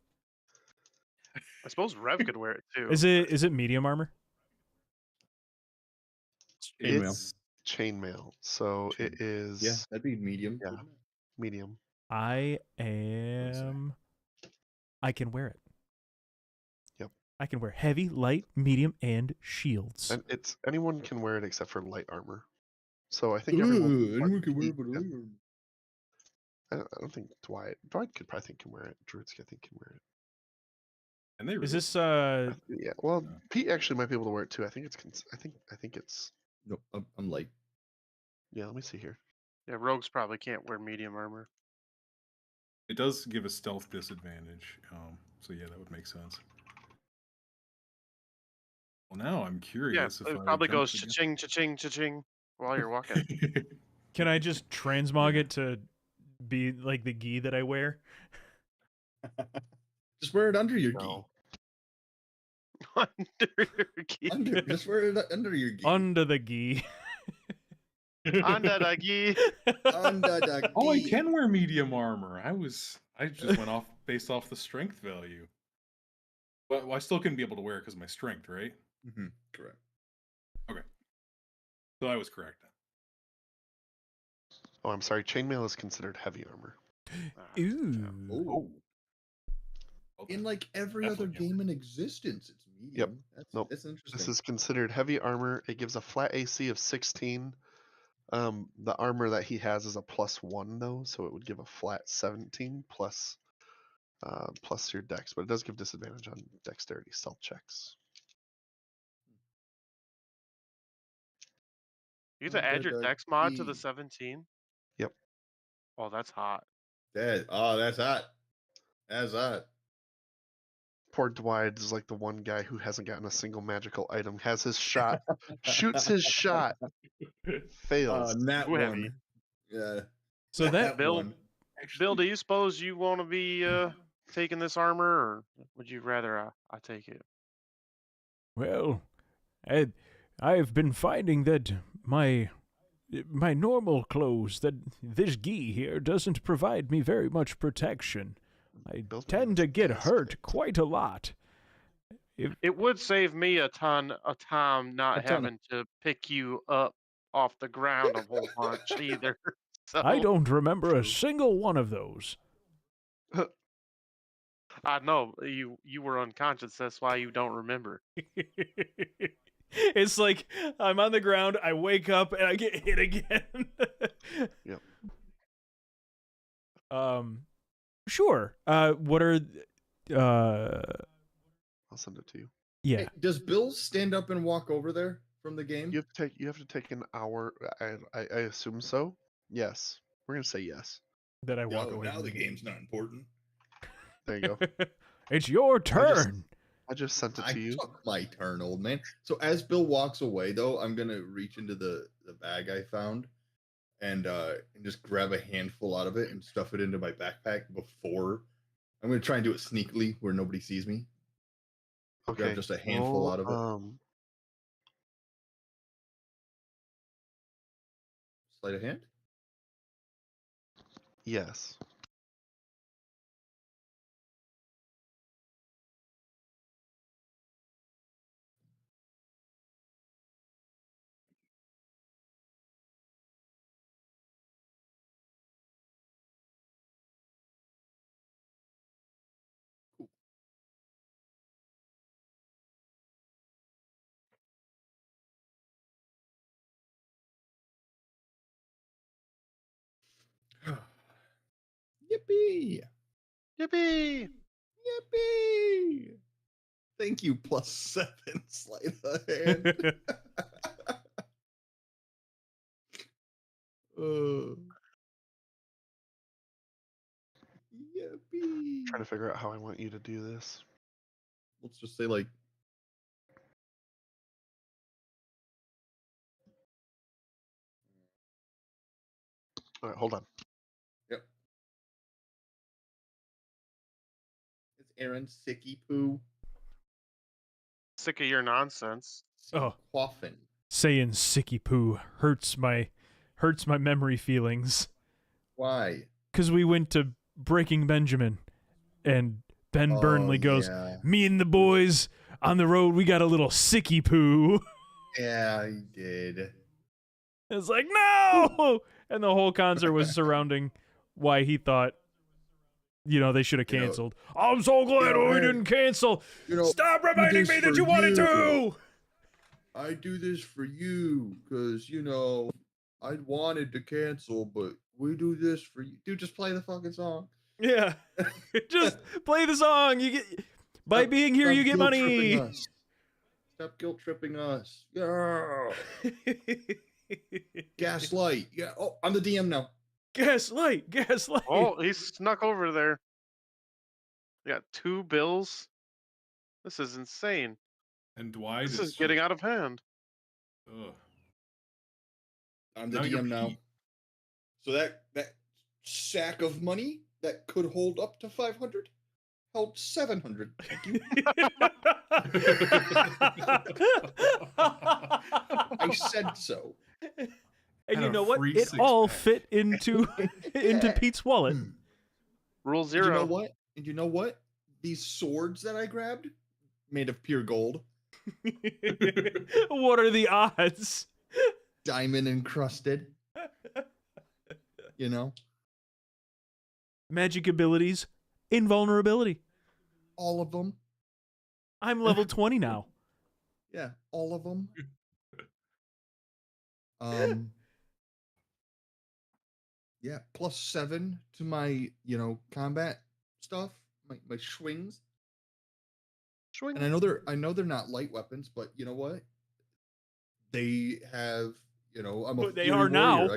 I suppose Rev could wear it too. Is it medium armor? It's chainmail, so it is. Yeah, that'd be medium. Yeah, medium. I can wear it. Yep. I can wear heavy, light, medium, and shields. And anyone can wear it except for light armor. So I think anyone can wear it, but light armor. I don't think Dwight could probably can wear it. Druids I think can wear it. And they is this yeah, well, Pete actually might be able to wear it too. I think it's No, I'm light. Yeah, let me see here. Yeah, rogues probably can't wear medium armor. It does give a stealth disadvantage. So yeah, that would make sense. Well, now I'm curious. Yeah, it probably goes cha-ching, cha-ching, cha-ching while you're walking. Can I just transmog it to be like the gi that I wear? Just wear it under your gi. Under your gi. Just wear it under your gi. Under the gi. Under the gi. Under the gi. Oh, I can wear medium armor. I just went off based off the strength value. But I still couldn't be able to wear it because of my strength, right? Mm-hmm. Correct. Okay. So I was correct then. Oh, I'm sorry. Chainmail is considered heavy armor. Ooh. Oh. In like every other game in existence, it's medium. Yep. That's interesting. This is considered heavy armor. It gives a flat AC of 16. The armor that he has is a +1 though, so it would give a flat 17 plus your dex, but it does give disadvantage on dexterity stealth checks. You get to add your dex mod to the 17? Yep. Oh, that's hot. That's hot. That's hot. Poor Dwight is like the one guy who hasn't gotten a single magical item, has his shot, shoots his shot, fails. That Ooh, one. heavy. Yeah. So that Bill, one. Bill, do you suppose you want to be taking this armor, or would you rather I take it? Well, I've been finding that my normal clothes, that this gi here doesn't provide me very much protection. I tend to get hurt quite a lot. It would save me a ton of time not having to pick you up off the ground a whole bunch either. So, I don't remember a single one of those. I know you were unconscious. That's why you don't remember. It's like I'm on the ground, I wake up, and I get hit again. Yep. Sure. What are I'll send it to you. yeah. Hey, does Bill stand up and walk over there from the game? You have to take an hour. I assume so. Yes, we're gonna say yes. That I walk No, away. now from the game's not important. There you go. It's your turn. I just sent it I to you. took my turn, old man. So as Bill walks away, though, I'm gonna reach into the bag I found and just grab a handful out of it and stuff it into my backpack before. I'm gonna try and do it sneakily where nobody sees me. Okay. Grab just a handful out of it. Sleight of hand. Yes. Yippee! Yippee! Yippee! Thank you, +7 sleight of hand. Yippee! Trying to figure out how I want you to do this. Let's just say like. All right, hold on. Yep. It's Aaron Sicky Poo. Sick of your nonsense. Oh. Coffin. Saying sicky poo hurts my memory feelings. Why? Because we went to Breaking Benjamin, and Ben Burnley goes, yeah. "Me and the boys on the road, we got a little sicky poo." Yeah, he did. It's like, no! And the whole concert was surrounding why he thought, they should have canceled. I'm so glad we didn't cancel. Stop reminding me that you wanted to! I do this for you, because, I wanted to cancel, but we do this for you. Dude, just play the fucking song. Yeah. Just play the song. By being here, you get money. Stop guilt tripping us. Yeah. Gaslight. Yeah. Oh, I'm the DM now. Gaslight. Oh, he snuck over there. We got 2 bills. This is insane. And Dwight This is getting out of hand. Ugh. I'm the DM now. So that sack of money that could hold up to 500 held 700. Thank you. I said so. And you know what? It all fit into Pete's wallet. Rule 0. And you know what? These swords that I grabbed, made of pure gold. What are the odds? Diamond encrusted. Magic abilities, invulnerability. All of them. I'm level 20 now. Yeah, all of them. Yeah, +7 to my, combat stuff, my swings. Swing. And I know they're not light weapons, but you know what? They have, I'm a They fury are warrior. now.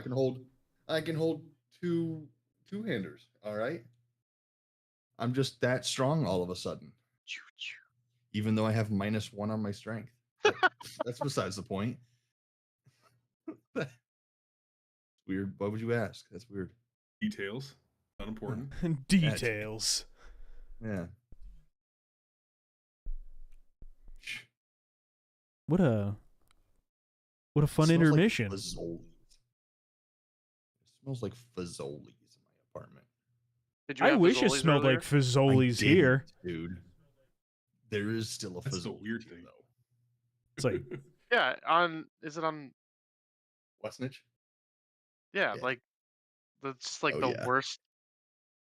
I can hold two-handers, all right? I'm just that strong all of a sudden. Even though I have -1 on my strength. But that's besides the point. Weird. Why would you ask? That's weird. Details. Not important. Details. Yeah. What a fun intermission. Like Fazoli's. It smells like Fazoli's in my apartment. Did you I have wish it Fazoli's smelled earlier? like Fazoli's I didn't, here. dude. There is still a That's the Fazoli weird thing. though. It's like Yeah, is it on? Westnich? Yeah, Yeah. like that's like Oh, the yeah. worst.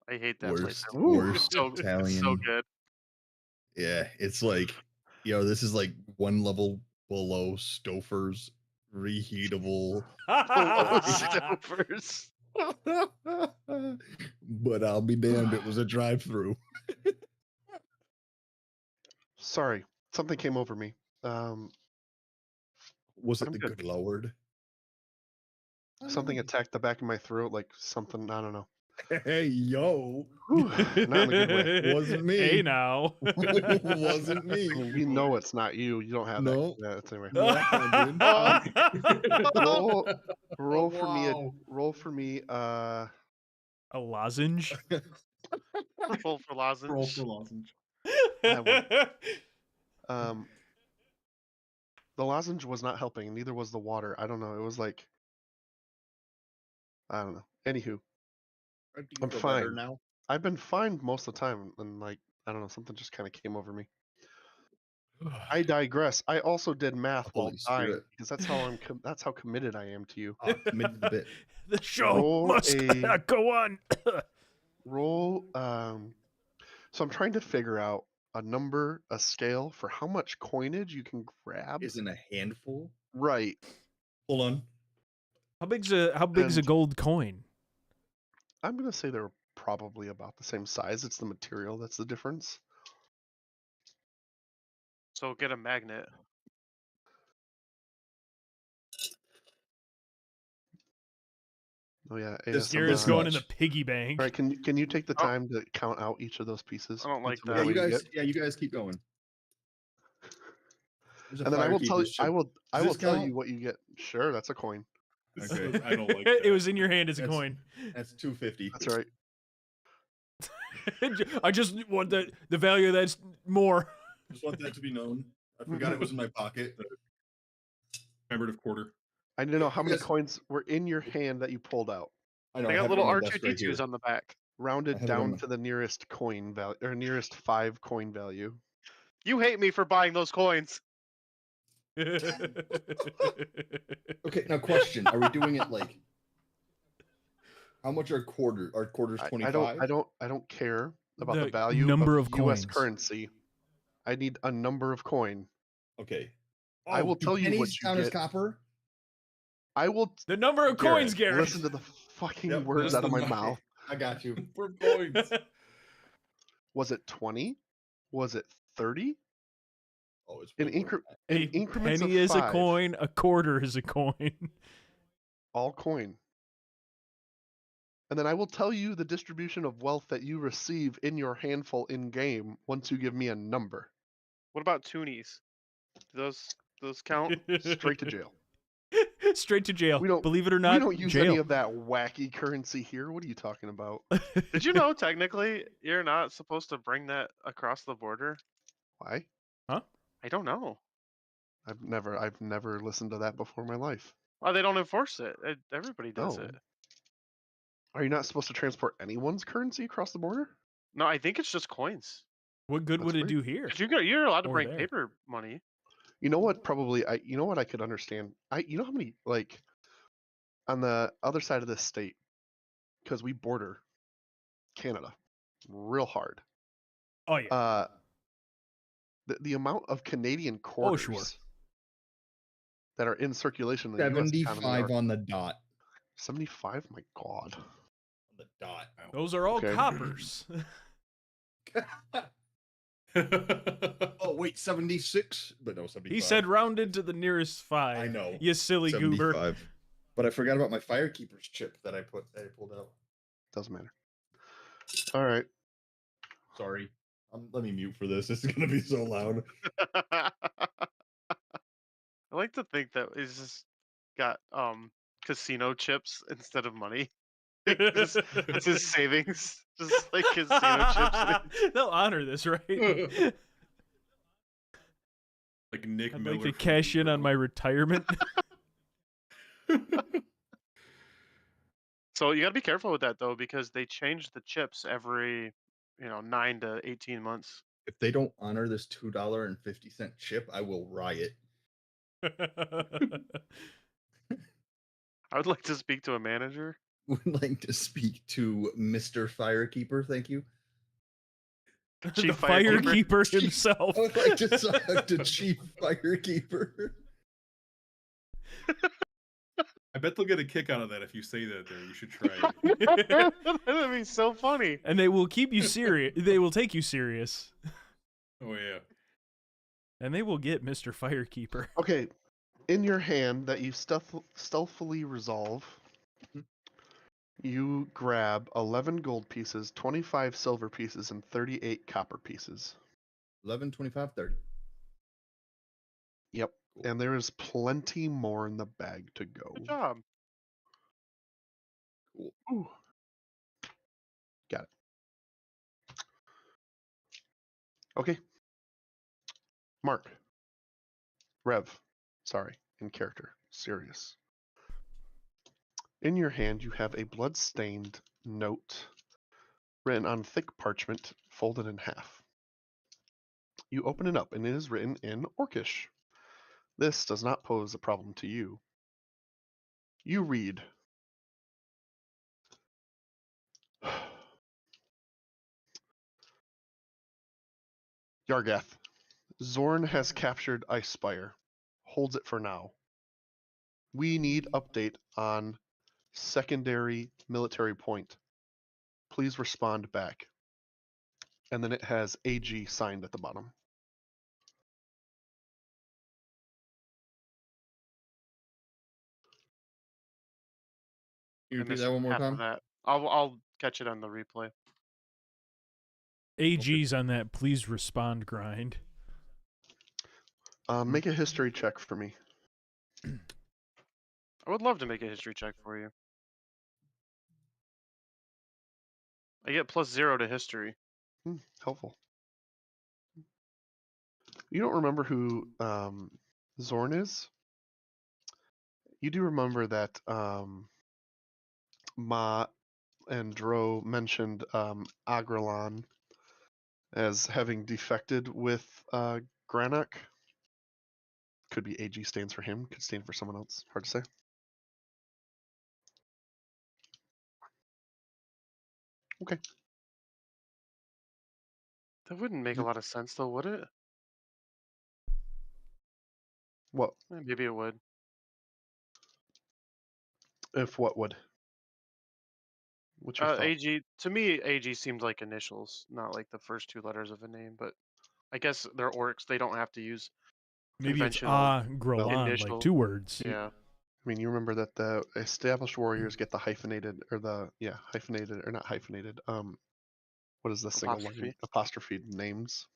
I hate that place. Worst It's Italian. so good. Yeah, it's like, this is like one level below Stouffer's reheatable. Stofers. But I'll be damned, it was a drive-through. Sorry, something came over me. Was it I'm the good. good Lord? Something attacked the back of my throat, like something, I don't know. Hey, yo. Whew, not in a good way. Wasn't me. Hey now. Wasn't me. I mean, we know it's not you. You don't have No. that. That's anyway. Roll for me. A lozenge. Roll for lozenge. Roll for lozenge. The lozenge was not helping. Neither was the water. I don't know. It was like, I don't know. Anywho, I'm fine now. I've been fine most of the time, and like, I don't know, something just kind of came over me. I digress. I also did math while Holy dying Spirit. because that's how that's how committed I am to you. Committed to the bit. The show must go on. Roll. So I'm trying to figure out a number, a scale for how much coinage you can grab. Isn't a handful? Right. Hold on. How big's a gold coin? I'm gonna say they're probably about the same size. It's the material that's the difference. So get a magnet. Oh yeah. Garrett's going in the piggy bank. All right, can you take the time to count out each of those pieces? I don't like and that. You guys keep going. And then I will tell you. I will tell you what you get. Sure, that's a coin. Okay. I don't like that. It was in your hand as a coin. That's $2.50. That's right. I just want the value of that's more. Just want that to be known. I forgot it was in my pocket. Commemorative quarter. I need to know how many coins were in your hand that you pulled out. I know. They got little R2D2s on the back. Rounded down to the nearest coin value, or nearest 5 coin value. You hate me for buying those coins. Okay, now question: are we doing it like? How much are quarters? Are quarters 25? I don't care about the value number of coins. U.S. currency. I need a number of coin. Okay. I will tell you what you count get. as copper. I will. The number of coins, Garrett. Listen to the fucking words out of my mouth. I got you. For coins. Was it 20? Was it 30? Oh, it's In increments penny of is 5. a coin. A quarter is a coin. All coin. And then I will tell you the distribution of wealth that you receive in your handful in game once you give me a number. What about toonies? Do those count? Straight to jail. Straight to jail. We don't believe it or not. We don't use jail. any of that wacky currency here. What are you talking about? Did you know technically you're not supposed to bring that across the border? Why? Huh? I don't know. I've never listened to that before in my life. Well, they don't enforce it. Everybody does Oh. it. Are you not supposed to transport anyone's currency across the border? No, I think it's just coins. What good would it weird. do here? 'Cause you're allowed to Or bring there. paper money. You know what? Probably you know what I could understand. You know how many, like, on the other side of this state, because we border Canada real hard. Oh yeah. The amount of Canadian quarters that are in circulation in the US economy 75 on the dot. 75? My God. the dot. Those are all Okay. coppers. Oh, wait, 76? But no, 75. He said rounded to the nearest 5. I know. You silly 75. goober. But I forgot about my Firekeeper's chip that I pulled out. Doesn't matter. All right. Sorry. Let me mute for this. This is going to be so loud. I like to think that he's just got casino chips instead of money. It's his savings, just like casino chips. They'll honor this, right? Like Nick I'd Miller. like to cash in on my retirement. So you got to be careful with that though, because they change the chips every 9 to 18 months. If they don't honor this $2.50 chip, I will riot. I would like to speak to a manager. Would like to speak to Mr. Firekeeper, thank you. The Chief firekeeper himself. I would like to talk to Chief Firekeeper. I bet they'll get a kick out of that if you say that there. You should try it. That'd be so funny. And they will keep you serious. They will take you serious. Oh, yeah. And they will get Mr. Firekeeper. Okay. In your hand that you stealthily resolve, you grab 11 gold pieces, 25 silver pieces, and 38 copper pieces. 11, 25, 30. Yep. Cool. And there is plenty more in the bag to go. Good job. Cool. Ooh. Got it. Okay. Mark. Rev. Sorry. In character. Serious. In your hand, you have a blood-stained note written on thick parchment, folded in half. You open it up, and it is written in Orcish. This does not pose a problem to you. You read. Yargath. Zorn has captured Icespire. Holds it for now. We need update on secondary military point. Please respond back. And then it has AG signed at the bottom. Can you I repeat missed that one more half of time? that. I'll catch it on the replay. AG's on that please respond grind. Make a history check for me. I would love to make a history check for you. I get +0 to history. Helpful. You don't remember who Zorn is? You do remember that Ma and Dro mentioned Agrelon as having defected with Granok. Could be AG stands for him, could stand for someone else. Hard to say. Okay. That wouldn't make a lot of sense though, would it? What? Maybe it would. If what would? What's your thought? AG, to me, AG seemed like initials, not like the first 2 letters of a name, but I guess they're orcs, they don't have to use Maybe it's conventional Grelon, initial. like 2 words. Yeah. I mean, you remember that the established warriors get the hyphenated, or the, hyphenated, or not hyphenated, what is the single line? Apostrophe names.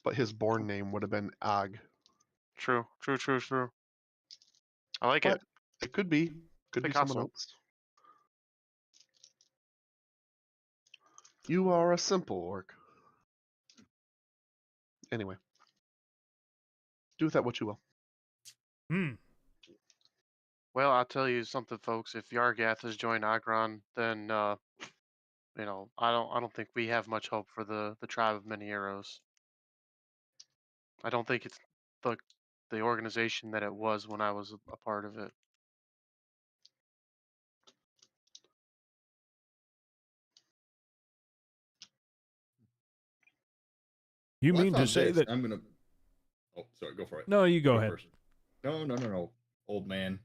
But his born name would have been Ag. True. I like But it. it could be. Could be someone Picasso. else. You are a simple orc. Anyway. Do with that what you will. Well, I'll tell you something, folks. If Yargath has joined Agron, then I don't think we have much hope for the tribe of many arrows. I don't think it's the organization that it was when I was a part of it. You mean to say that I'm gonna. Oh, sorry. Go for it. No, you go ahead. First. No, old man.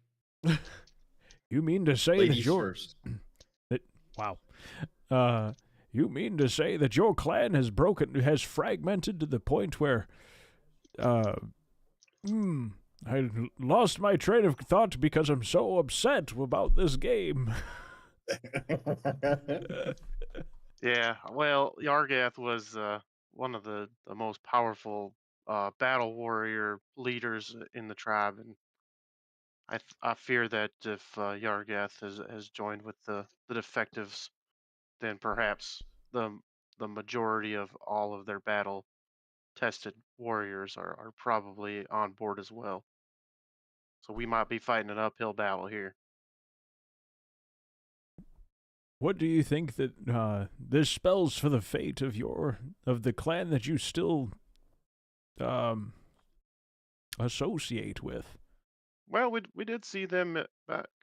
You mean to say Ladies that you're first. Wow. You mean to say that your clan has fragmented to the point where, I lost my train of thought because I'm so upset about this game. Yeah, well, Yargath was one of the most powerful battle warrior leaders in the tribe, and I fear that if Yargath has joined with the defectives, then perhaps the the majority of all of their battle tested warriors are probably on board as well. So we might be fighting an uphill battle here. What do you think that this spells for the fate of the clan that you still associate with? Well, we did see them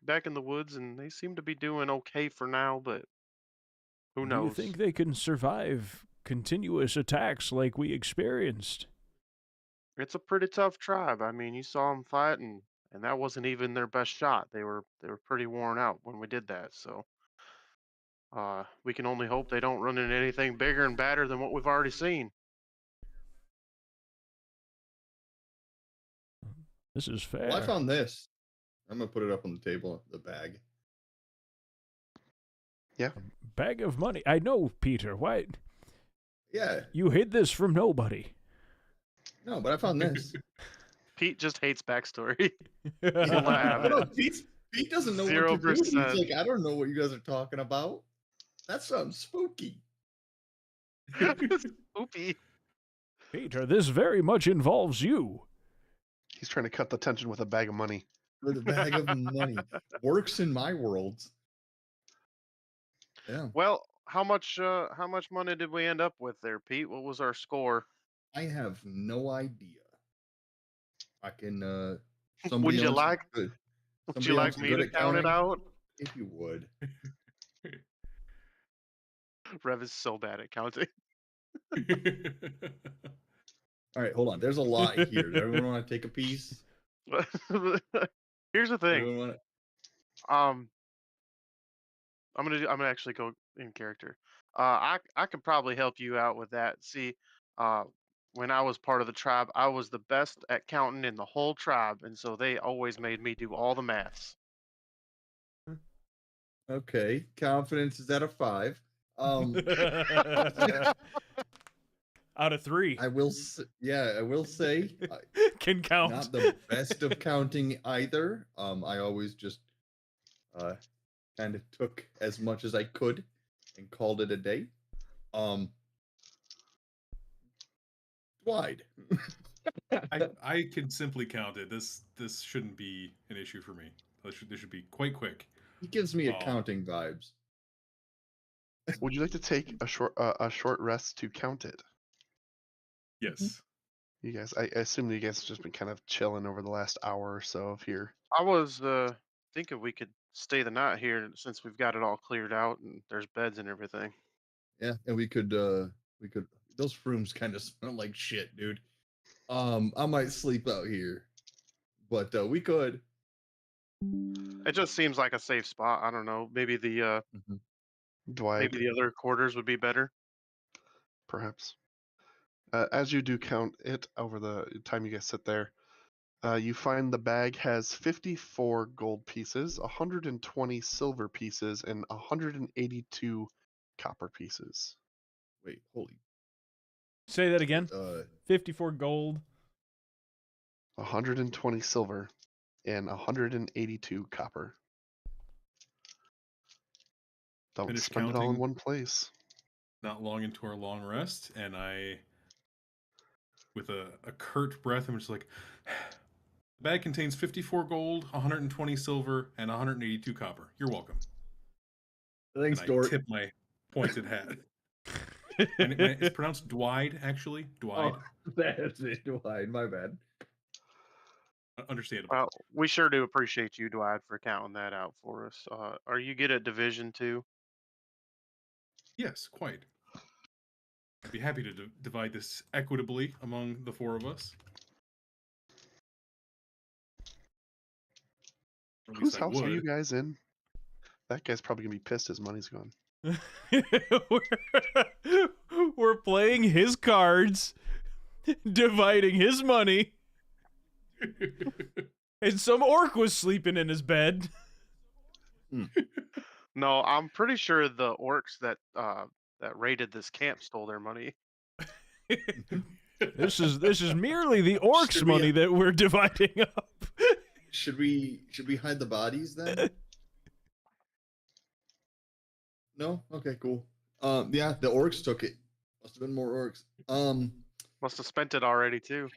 back in the woods, and they seem to be doing okay for now. But who Do you knows? think they can survive continuous attacks like we experienced? It's a pretty tough tribe. I mean, you saw them fight, and that wasn't even their best shot. They were pretty worn out when we did that. So we can only hope they don't run into anything bigger and badder than what we've already seen. This is fair. Well, I found this. I'm gonna put it up on the table. The bag. Yeah. Bag of money. I know, Peter. Why? Yeah. You hid this from nobody. No, but I found this. Pete just hates backstory. No, Pete doesn't know what to do. He's 0%. like, I don't know what you guys are talking about. That sounds spooky. Spoopy. Peter, this very much involves you. He's trying to cut the tension with a bag of money. With a bag of money. Works in my world. Yeah. Well, how much money did we end up with there, Pete? What was our score? I have no idea. I can Would you like good. would you like me to count it out? If you would. Rev is so bad at counting. All right, hold on. There's a lot here. Does everyone want to take a piece? Here's the thing. Everyone I'm gonna actually go in character. I could probably help you out with that. See, when I was part of the tribe, I was the best at counting in the whole tribe, and so they always made me do all the maths. Okay, confidence is at a 5. Out of 3. I will say Can count. not the best of counting either. I always just kind of took as much as I could and called it a day. Wide. I can simply count it. This shouldn't be an issue for me. This should be quite quick. He gives me accounting vibes. Would you like to take a short rest to count it? Yes. You guys, I assume you guys have just been kind of chilling over the last hour or so of here. I was thinking we could stay the night here since we've got it all cleared out and there's beds and everything. Yeah, and we could those rooms kind of smell like shit, dude. I might sleep out here. But we could. It just seems like a safe spot. I don't know. Maybe the Dwight, maybe the other quarters would be better. perhaps. As you do count it over the time you guys sit there, you find the bag has 54 gold pieces, 120 silver pieces, and 182 copper pieces. Wait, holy. Say that again. 54 gold. 120 silver, and 182 copper. Don't Finish spend it all in counting. one place. Not long into our long rest, and I, with a curt breath, I'm just like, the bag contains 54 gold, 120 silver, and 182 copper. You're welcome. Thanks, and I Dort. tip my pointed hat. And it's pronounced Dwight, actually. Dwight. Oh, that's it, Dwight. My bad. Understandable. Well, we sure do appreciate you, Dwight, for counting that out for us. Are you good at division too? Yes, quite. I'd be happy to divide this equitably among the 4 of us. Whose house are you guys in? That guy's probably gonna be pissed his money's gone. We're playing his cards, dividing his money, and some orc was sleeping in his bed. No, I'm pretty sure the orcs that raided this camp stole their money. This is merely the orcs' money that we're dividing up. Should we hide the bodies then? No? Okay, cool. Yeah, the orcs took it. Must have been more orcs. Must have spent it already too.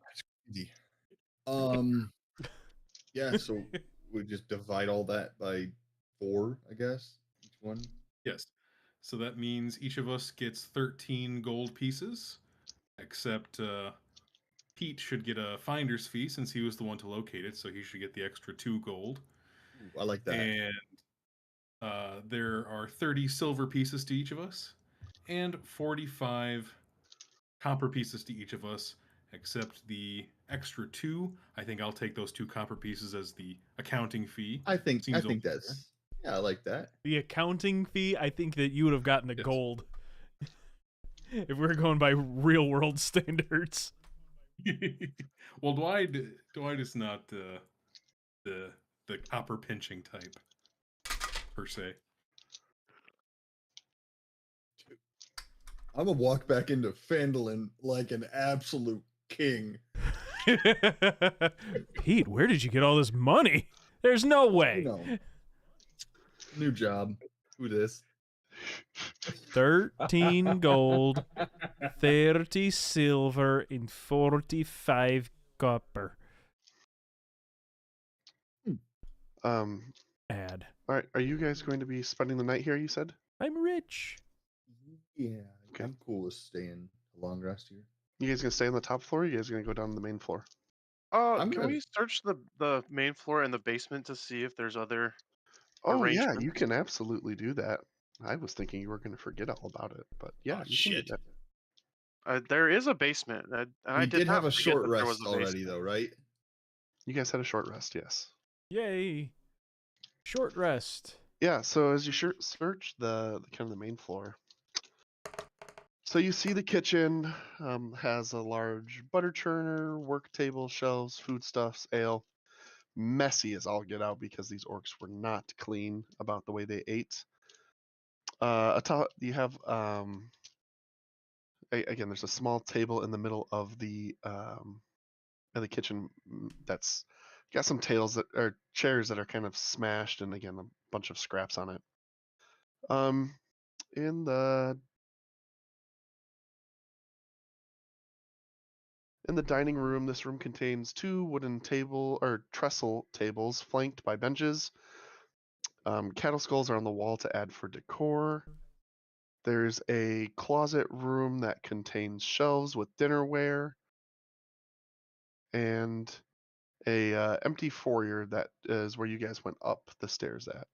Easy. Yeah, so we just divide all that by 4, I guess. Each one. Yes. So that means each of us gets 13 gold pieces, except Pete should get a finder's fee since he was the one to locate it, so he should get the extra 2 gold. Ooh, I like that. And there are 30 silver pieces to each of us, and 45 copper pieces to each of us, except the extra 2. I think I'll take those 2 copper pieces as the accounting fee. I think that's... Yeah, I like that. The accounting fee, I think that you would have gotten a gold. If we're going by real world standards. Well, do I just not the copper pinching type per se? I'm gonna walk back into Phandalin like an absolute king. Pete, where did you get all this money? There's no way. New job. Who this? 13 gold, 30 silver, and 45 copper. Add. All right, are you guys going to be spending the night here? You said. I'm rich. Yeah, okay. I'm cool with staying a long rest here. You guys gonna stay on the top floor? Or you guys gonna go down to the main floor? Can we search the main floor and the basement to see if there's other? Oh yeah, you can absolutely do that. I was thinking you were going to forget all about it, but yeah, you can do that. There is a basement. We did have a short rest already, though, right? You guys had a short rest, yes. Yay! Short rest. Yeah. So as you search the kind of the main floor, so you see the kitchen has a large butter churner, work table, shelves, foodstuffs, ale. Messy as all get out because these orcs were not clean about the way they ate. You have again. There's a small table in the middle of the kitchen that's got some tails that are chairs that are kind of smashed, and again a bunch of scraps on it. In the dining room, this room contains 2 wooden trestle tables flanked by benches. Cattle skulls are on the wall to add for decor. There's a closet room that contains shelves with dinnerware, and a empty foyer that is where you guys went up the stairs at.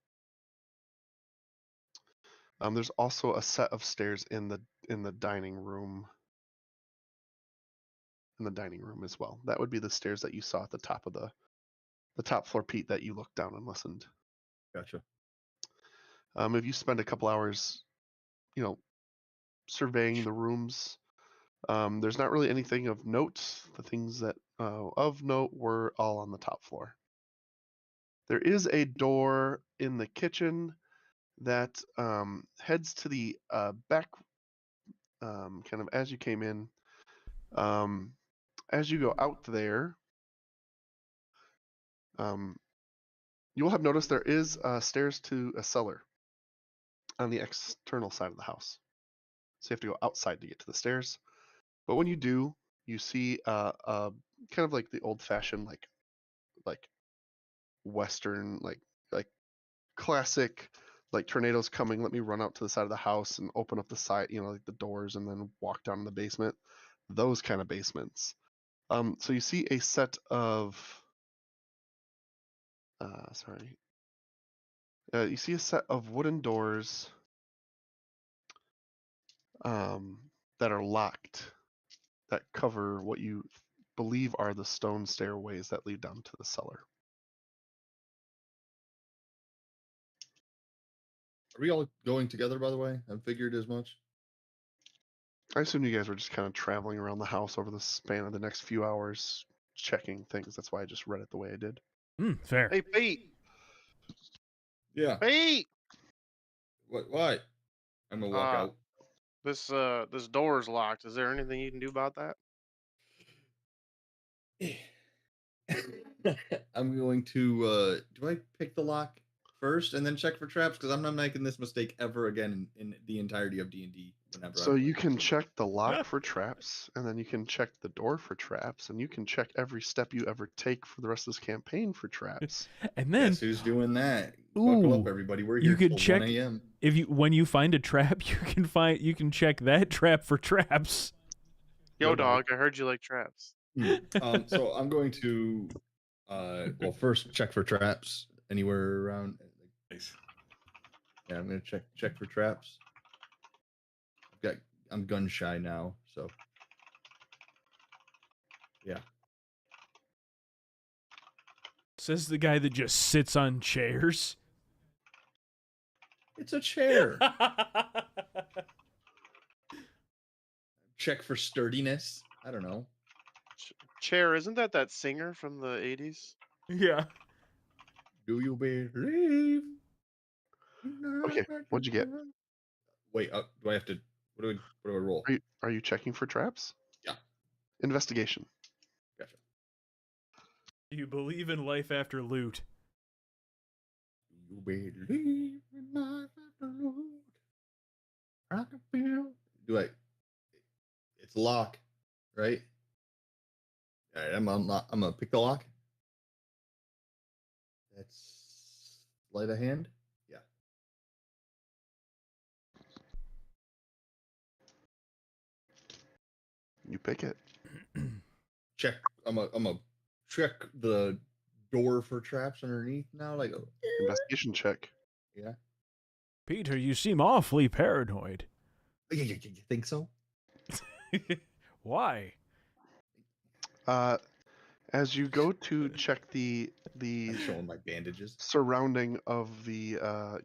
There's also a set of stairs in the dining room. In the dining room as well. That would be the stairs that you saw at the top of the top floor, Pete, that you looked down and listened. Gotcha. If you spend a couple hours, surveying the rooms, there's not really anything of note. The things that of note were all on the top floor. There is a door in the kitchen that heads to the back, kind of as you came in. As you go out there, you will have noticed there is stairs to a cellar on the external side of the house. So you have to go outside to get to the stairs. But when you do, you see kind of like the old-fashioned, like Western, like classic, like tornadoes coming. Let me run out to the side of the house and open up the side, like the doors, and then walk down in the basement. Those kind of basements. So you see a set of, you see a set of wooden doors that are locked, that cover what you believe are the stone stairways that lead down to the cellar. Are we all going together, by the way? I figured as much. I assume you guys were just kind of traveling around the house over the span of the next few hours, checking things. That's why I just read it the way I did. Fair. Hey, Pete. Yeah. Pete. What? I'm gonna walk out. This door is locked. Is there anything you can do about that? I'm going to. Do I pick the lock first and then check for traps? Because I'm not making this mistake ever again in the entirety of D&D. Whenever. So you can check the lock for traps, and then you can check the door for traps, and you can check every step you ever take for the rest of this campaign for traps. And then guess who's doing that? Buckle up, everybody. We're here till 1 a.m. When you find a trap, you can check that trap for traps. Yo, dog, I heard you like traps. So I'm going to first check for traps anywhere around. Nice. Yeah, I'm gonna check for traps. I'm gun shy now, so yeah. Says the guy that just sits on chairs. It's a chair. Check for sturdiness. I don't know. Chair, isn't that singer from the 80s? Yeah. Do you believe? Okay, what'd you get? Wait, do I have to? What do I roll? Are you checking for traps? Yeah. Investigation. Gotcha. Do you believe in life after loot? Do you believe in life after loot? I can feel. It's a lock, right? All right, I'm gonna pick the lock. That's sleight of hand. Yeah. You pick it. Check. I'm a check the door for traps underneath now. Like Investigation check. Yeah. Peter, you seem awfully paranoid. You think so? Why? As you go to check the I'm showing my bandages. surrounding of the you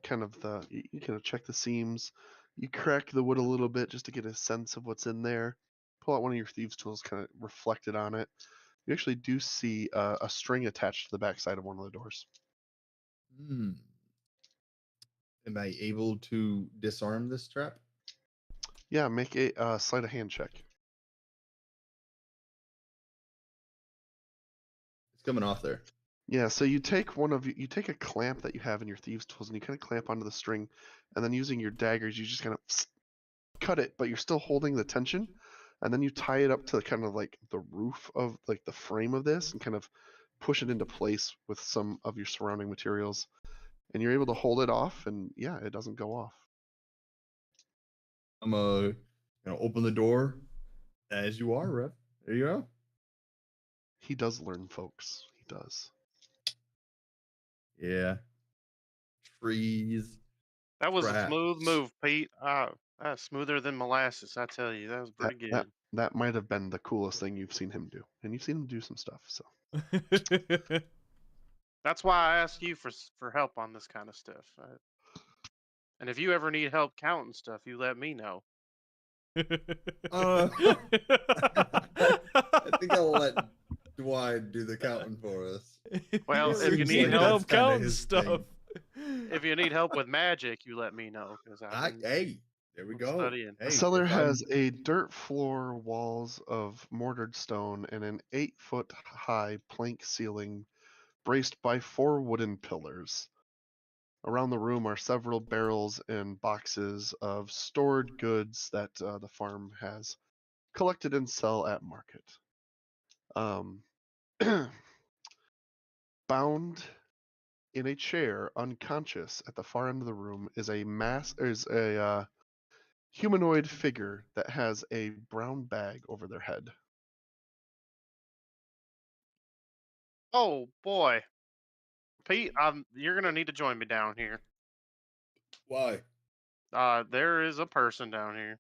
kind of check the seams, you crack the wood a little bit just to get a sense of what's in there. Pull out one of your thieves' tools, kind of reflected on it. You actually do see a string attached to the backside of one of the doors. Am I able to disarm this trap? Yeah, make a sleight of hand check. It's coming off there. Yeah, so you take a clamp that you have in your thieves' tools and you kind of clamp onto the string, and then using your daggers, you just kind of cut it, but you're still holding the tension, and then you tie it up to kind of like the roof of like the frame of this and kind of push it into place with some of your surrounding materials, and you're able to hold it off, and yeah, it doesn't go off. I'm open the door as you are, Rev. There you go. He does learn, folks. He does. Yeah. Freeze. That was Traps. a smooth move, Pete. That's smoother than molasses, I tell you. That was pretty good. That might have been the coolest thing you've seen him do, and you've seen him do some stuff. So that's why I ask you for help on this kind of stuff. And if you ever need help counting stuff, you let me know. I think I'll let Dwight do the counting for us. Well, It if you seems need like help that's kinda counting his stuff. thing. If you need help with magic, you let me know because Hey, there we go. studying. Hey, the cellar if I'm- has a dirt floor, walls of mortared stone, and an 8-foot high plank ceiling braced by 4 wooden pillars. Around the room are several barrels and boxes of stored goods that the farm has collected and sell at market. Bound in a chair, unconscious at the far end of the room, is a humanoid figure that has a brown bag over their head. Oh boy, Pete, you're gonna need to join me down here. Why? There is a person down here.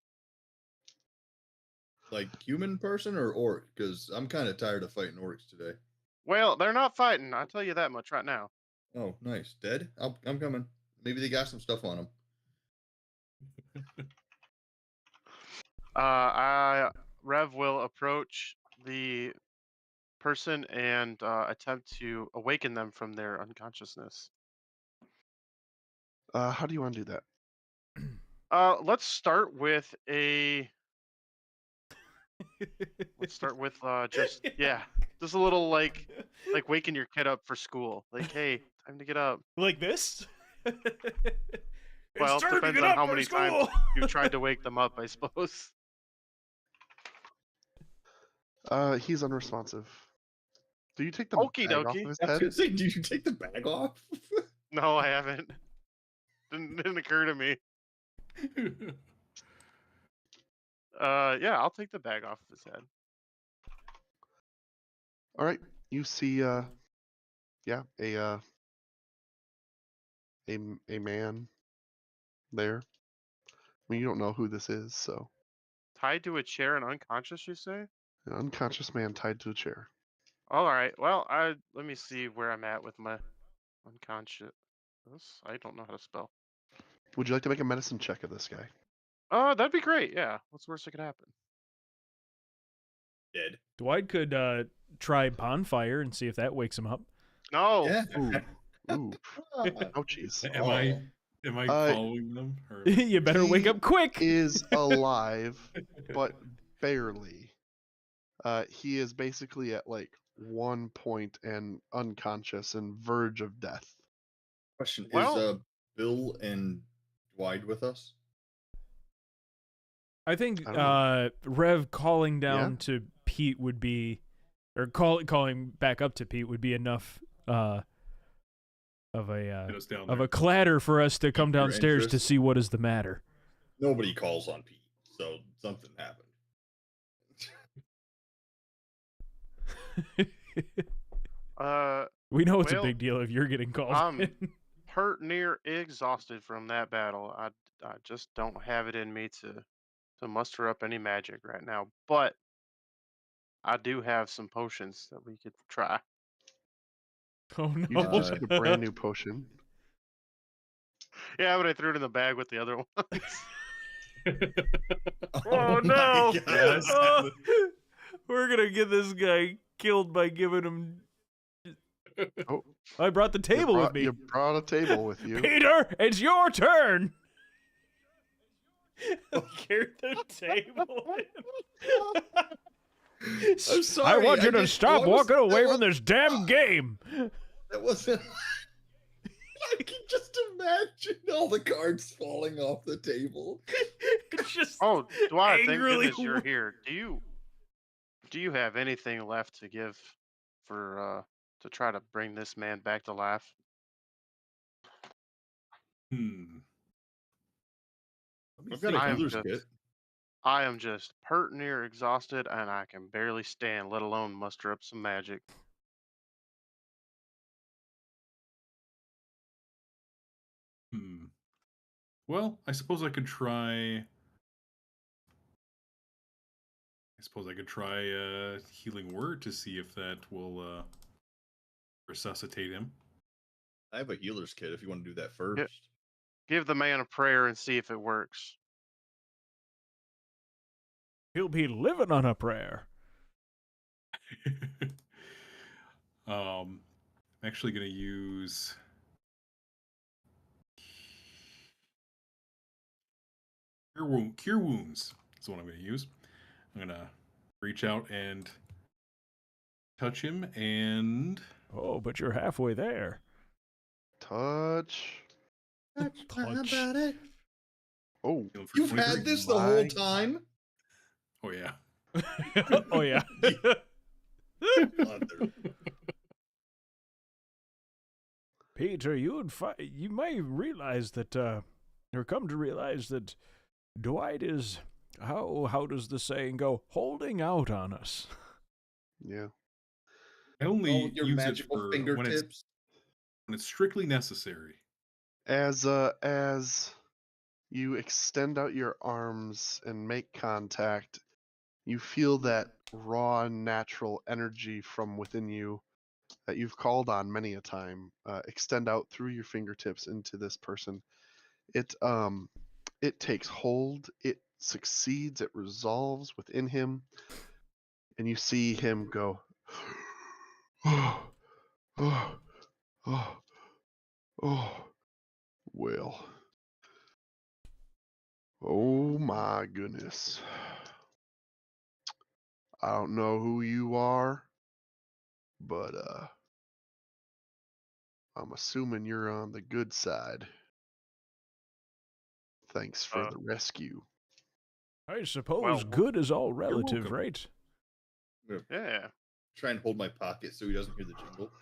Like human person or orc? Because I'm kind of tired of fighting orcs today. Well, they're not fighting. I tell you that much right now. Oh, nice. Dead? I'm coming. Maybe they got some stuff on them. Rev will approach the person and attempt to awaken them from their unconsciousness. How do you want to do that? Let's start with a. Let's start with just a little like waking your kid up for school. Like, hey, time to get up. Like this? Well, it depends on how many times you tried to wake them up, I suppose. He's unresponsive. Do you take the Okie bag off dokie. of his I was head? gonna say, did you take the bag off? No, I haven't. Didn't occur to me. Yeah, I'll take the bag off of his head. All right, you see, a man there. I mean, you don't know who this is, so Tied to a chair and unconscious, you say? an unconscious man tied to a chair. All right. Well, let me see where I'm at with my unconscious. I don't know how to spell. Would you like to make a medicine check of this guy? Oh, that'd be great. Yeah. What's the worst that could happen? Dead. Dwight could try bonfire and see if that wakes him up. No. Yeah. Ooh. Ouchies. Am I following them? Or... You better wake up quick. He is alive, but barely. He is basically at like 1 point and unconscious and verge of death. Question: Well- Is Bill and Dwight with us? I think I don't Rev calling down Yeah? to Pete would be, or calling back up to Pete would be enough of Get us down a there. clatter for us to come Your downstairs to interest? see what is the matter. Nobody calls on Pete, so something happened. We know it's a Well, big deal if you're getting called. in. Hurt near exhausted from that battle. I just don't have it in me to muster up any magic right now. But I do have some potions that we could try. Oh no! You just get a brand new potion. Yeah, but I threw it in the bag with the other ones. Oh, no! my God. Yes. Oh, we're gonna get this guy killed by giving him. Oh, I brought the table with me. You brought a table with you. Peter, it's your turn. Carry the table. I'm sorry. I want you to didn't stop notice walking away that from this damn game. That wasn't. I can just imagine all the cards falling off the table. It's just Oh, Dwight, thank angrily goodness you're here. Do you have anything left to give for to try to bring this man back to life? I've got a I am healer's just- kit. I am just pert near exhausted, and I can barely stand, let alone muster up some magic. Well, I suppose I could try. A healing word to see if that will resuscitate him. I have a healer's kit if you want to do that first. Yeah. Give the man a prayer and see if it works. he'll be living on a prayer. I'm actually going to use cure wounds. That's what I'm going to use. I'm going to reach out and touch him, and Oh, but you're halfway there. Touch. Touch. Oh, heal him for You've 23. had this the whole time? Oh yeah. Oh yeah. Peter, you may realize that, or come to realize that Dwight is, how does the saying go? Holding out on us. yeah. I only Your use it magical for fingertips. when it's strictly necessary. As you extend out your arms and make contact, you feel that raw, natural energy from within you that you've called on many a time extend out through your fingertips into this person. It it takes hold, it succeeds, it resolves within him, and you see him go, oh, oh, oh, oh, well, oh my goodness. I don't know who you are, but I'm assuming you're on the good side. Thanks for the rescue. I suppose good is all relative, right? Yeah. Try and hold my pocket so he doesn't hear the jingle.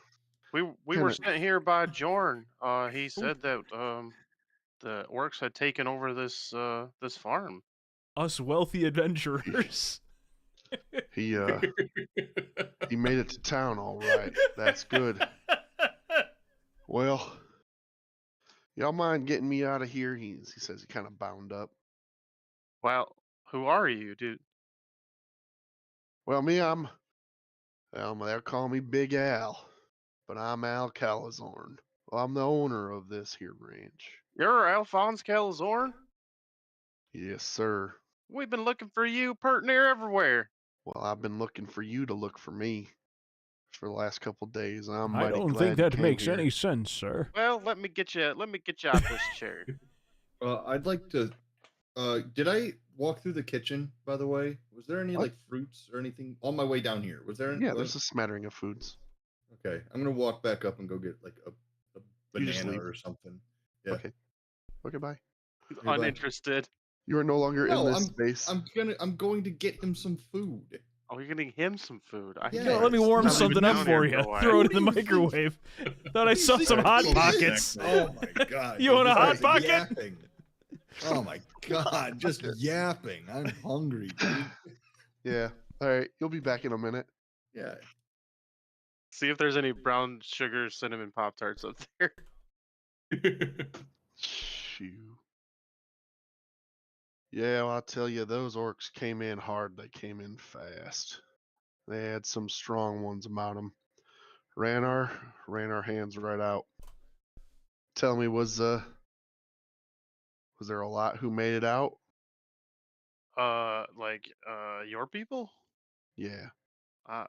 We were sent here by Jorn. He said that the orcs had taken over this this farm. Us wealthy adventurers. He made it to town all right. That's good. Well, y'all mind getting me out of here? He says he kind of bound up. Well, who are you, dude? Well, they'll call me Big Al, but I'm Al Calazorn. Well, I'm the owner of this here ranch. You're Alphonse Calazorn? Yes, sir. We've been looking for you pert near everywhere. Well, I've been looking for you to look for me for the last couple of days. I'm I mighty don't glad think that you came makes here. any sense, sir. Well, let me get you out this chair. I'd like to. Did I walk through the kitchen? By the way, was there any like fruits or anything on my way down here? Was there? Yeah, there's a smattering of foods. Okay, I'm gonna walk back up and go get like a banana or something. Yeah. Okay, bye. Uninterested. You are no longer in this space. I'm going to get him some food. Oh, you're getting him some food. Let me warm something up for you. Throw it in the microwave. Thought I saw some Hot Pockets. Oh my god. You want a Hot Pocket? Yapping. Oh my god, just yapping. I'm hungry, dude. Yeah. All right, you'll be back in a minute. Yeah. See if there's any brown sugar cinnamon Pop-Tarts up there. Shoot. Yeah, well, I'll tell you, those orcs came in hard. They came in fast. They had some strong ones about them. Ran our hands right out. Tell me, was there a lot who made it out? Your people? Yeah. I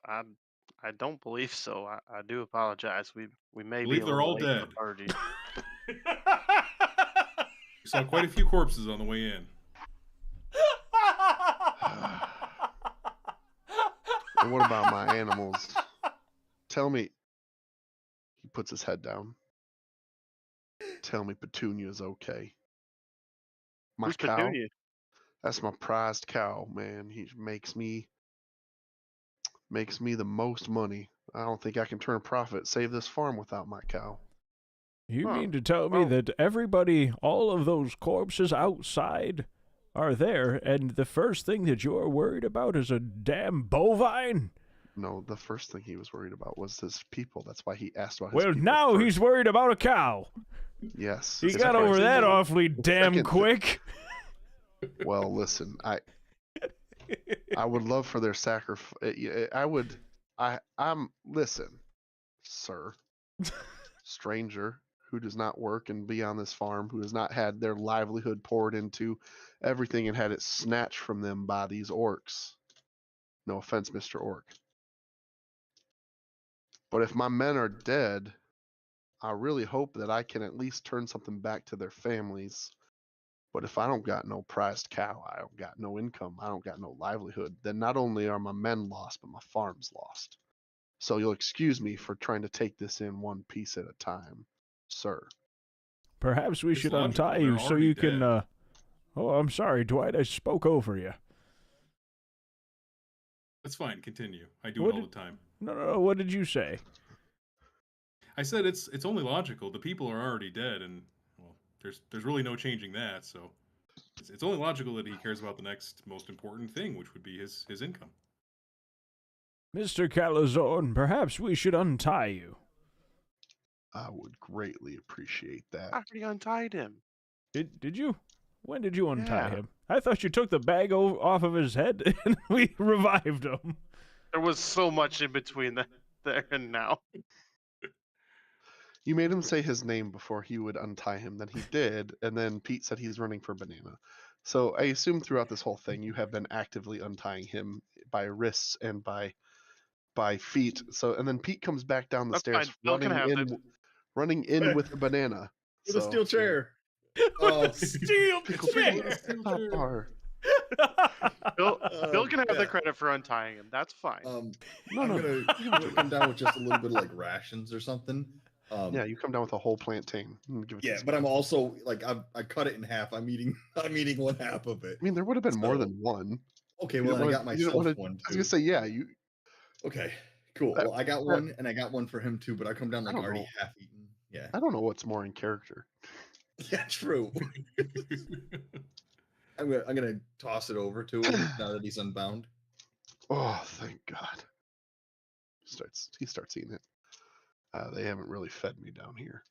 don't believe so. I do apologize. We may believe be they're all late to dead. the party. We saw quite a few corpses on the way in. And what about my animals? Tell me. He puts his head down. Tell me Petunia's okay. My Who's cow? Petunia? That's my prized cow, man. He makes me the most money. I don't think I can turn a profit, save this farm without my cow. You mean to tell me that everybody, all of those corpses outside, are there, and the first thing that you're worried about is a damn bovine? No, the first thing he was worried about was his people. That's why he asked about his Well, people now first. He's worried about a cow. Yes. He got over that awfully damn quick. Well, listen, I would love for their sacrifice. Listen, sir, stranger who does not work and be on this farm, who has not had their livelihood poured into everything and had it snatched from them by these orcs. No offense, Mr. Orc. But if my men are dead, I really hope that I can at least turn something back to their families. But if I don't got no prized cow, I don't got no income, I don't got no livelihood, then not only are my men lost, but my farm's lost. So you'll excuse me for trying to take this in one piece at a time, sir. Perhaps we should untie you so you can, Oh, I'm sorry, Dwight, I spoke over you. That's fine, continue. I do it all the time. No, what did you say? I said it's only logical. The people are already dead, and well, there's really no changing that. So it's only logical that he cares about the next most important thing, which would be his income. Mr. Calazorn, perhaps we should untie you. I would greatly appreciate that. I already untied him. Did you? When did you untie him? I thought you took the bag off of his head and we revived him. There was so much in between there and now. You made him say his name before he would untie him. Then he did, and then Pete said he's running for Banana. So I assume throughout this whole thing you have been actively untying him by wrists and by feet. So and then Pete comes back down the That's stairs fine. Bill can have this. running in with a banana. With a steel chair. Oh, Steel chair. Bar. Bill can have the credit for untying him. That's fine. I'm gonna come down with just a little bit of like rations or something. Yeah, you come down with a whole plantain. Yeah, but I'm also like I cut it in half. I'm eating one half of it. I mean, there would have been more than one. Okay, well, I got myself one. I was gonna say, yeah, you. Okay, cool. Well, I got one, and I got one for him too. But I come down like already half eaten. Yeah. I don't know what's more in character. Yeah, true. I'm gonna toss it over to him now that he's unbound. Oh, thank God. He starts eating it. They haven't really fed me down here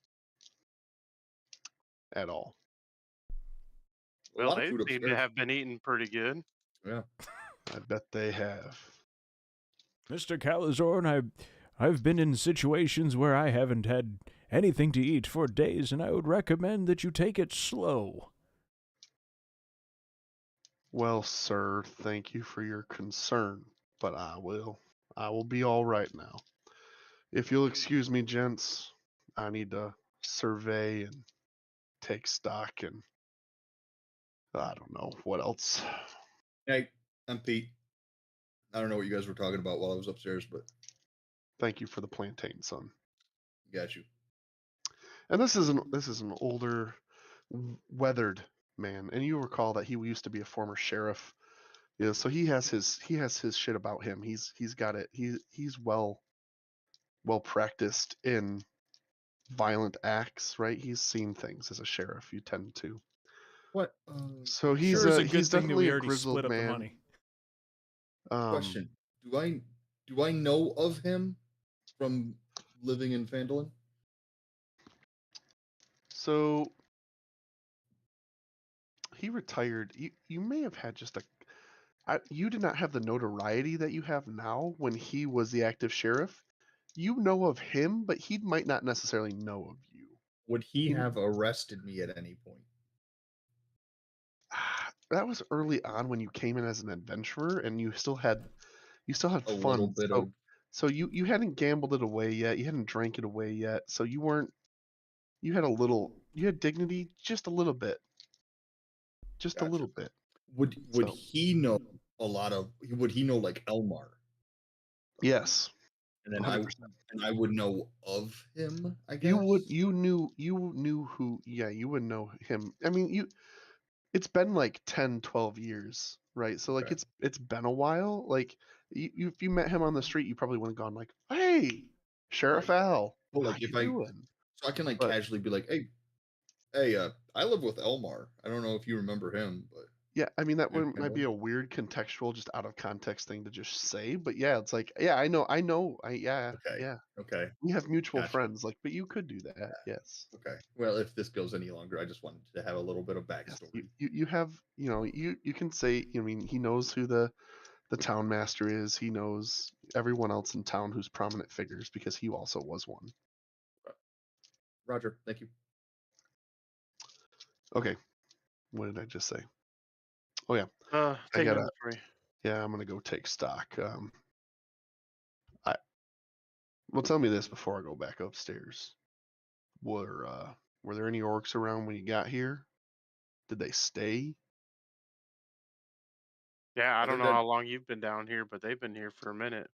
at all. Well, they seem to have been eating pretty good. Yeah, I bet they have. Mr. Calazorn, I've been in situations where I haven't had anything to eat for days, and I would recommend that you take it slow. Well, sir, thank you for your concern, but I will be all right now. If you'll excuse me, gents, I need to survey and take stock and I don't know what else. Hey, I'm Pete. I don't know what you guys were talking about while I was upstairs, but thank you for the plantain, son. Got you. And this is an older, weathered man, and you recall that he used to be a former sheriff. Yeah, so he has his shit about him. He's got it. He's well practiced in violent acts, right? He's seen things as a sheriff. You tend to. What? So he's sure is a good he's thing that we definitely a already grizzled split up man. the money. Question: Do I know of him from living in Phandalin? So he retired. You may have had just you did not have the notoriety that you have now when he was the active sheriff. You know of him, but he might not necessarily know of you. Would he have arrested me at any point? That was early on when you came in as an adventurer and you still had a fun. Little bit so you hadn't gambled it away yet. You hadn't drank it away yet. So you had dignity just a little bit. Just Gotcha. a little bit. Would he know would he know like Elmar? Yes. And then 100%. I would know of him, I guess. You knew who, yeah, you would know him. I mean, it's been like 10, 12 years, right? So like it's been a while. Like if you met him on the street, you probably wouldn't have gone like, "Hey, Sheriff Al." Well, like if I can like casually be like, "Hey, I live with Elmar. I don't know if you remember him, but yeah, I mean that might be a weird contextual, just out of context thing to just say, but yeah, it's like, yeah, I know, yeah. Okay. We have mutual friends, like, but you could do that, yes. Okay. Well, if this goes any longer, I just wanted to have a little bit of backstory. Yes, you have, you can say, I mean, he knows who the town master is. He knows everyone else in town who's prominent figures because he also was one. Roger, thank you. Okay, what did I just say? Oh yeah, take inventory. Yeah, I'm gonna go take stock. Well, tell me this before I go back upstairs. Were there any orcs around when you got here? Did they stay? Yeah, I don't know how long you've been down here, but they've been here for a minute.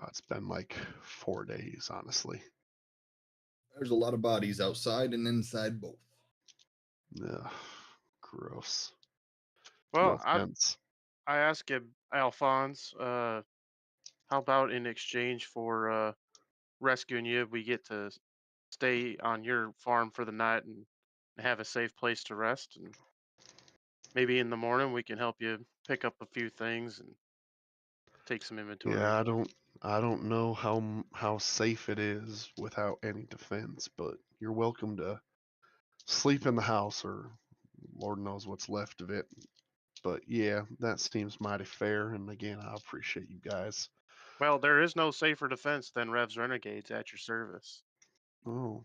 It's been like 4 days, honestly. There's a lot of bodies outside and inside both. Ugh, gross. Well, no I asked Alphonse, how about in exchange for rescuing you, we get to stay on your farm for the night and have a safe place to rest, and maybe in the morning we can help you pick up a few things and take some inventory. Yeah, I don't know how safe it is without any defense, but you're welcome to sleep in the house, or Lord knows what's left of it. But yeah, that seems mighty fair, and again, I appreciate you guys. Well, there is no safer defense than Rev's Renegades at your service. Oh,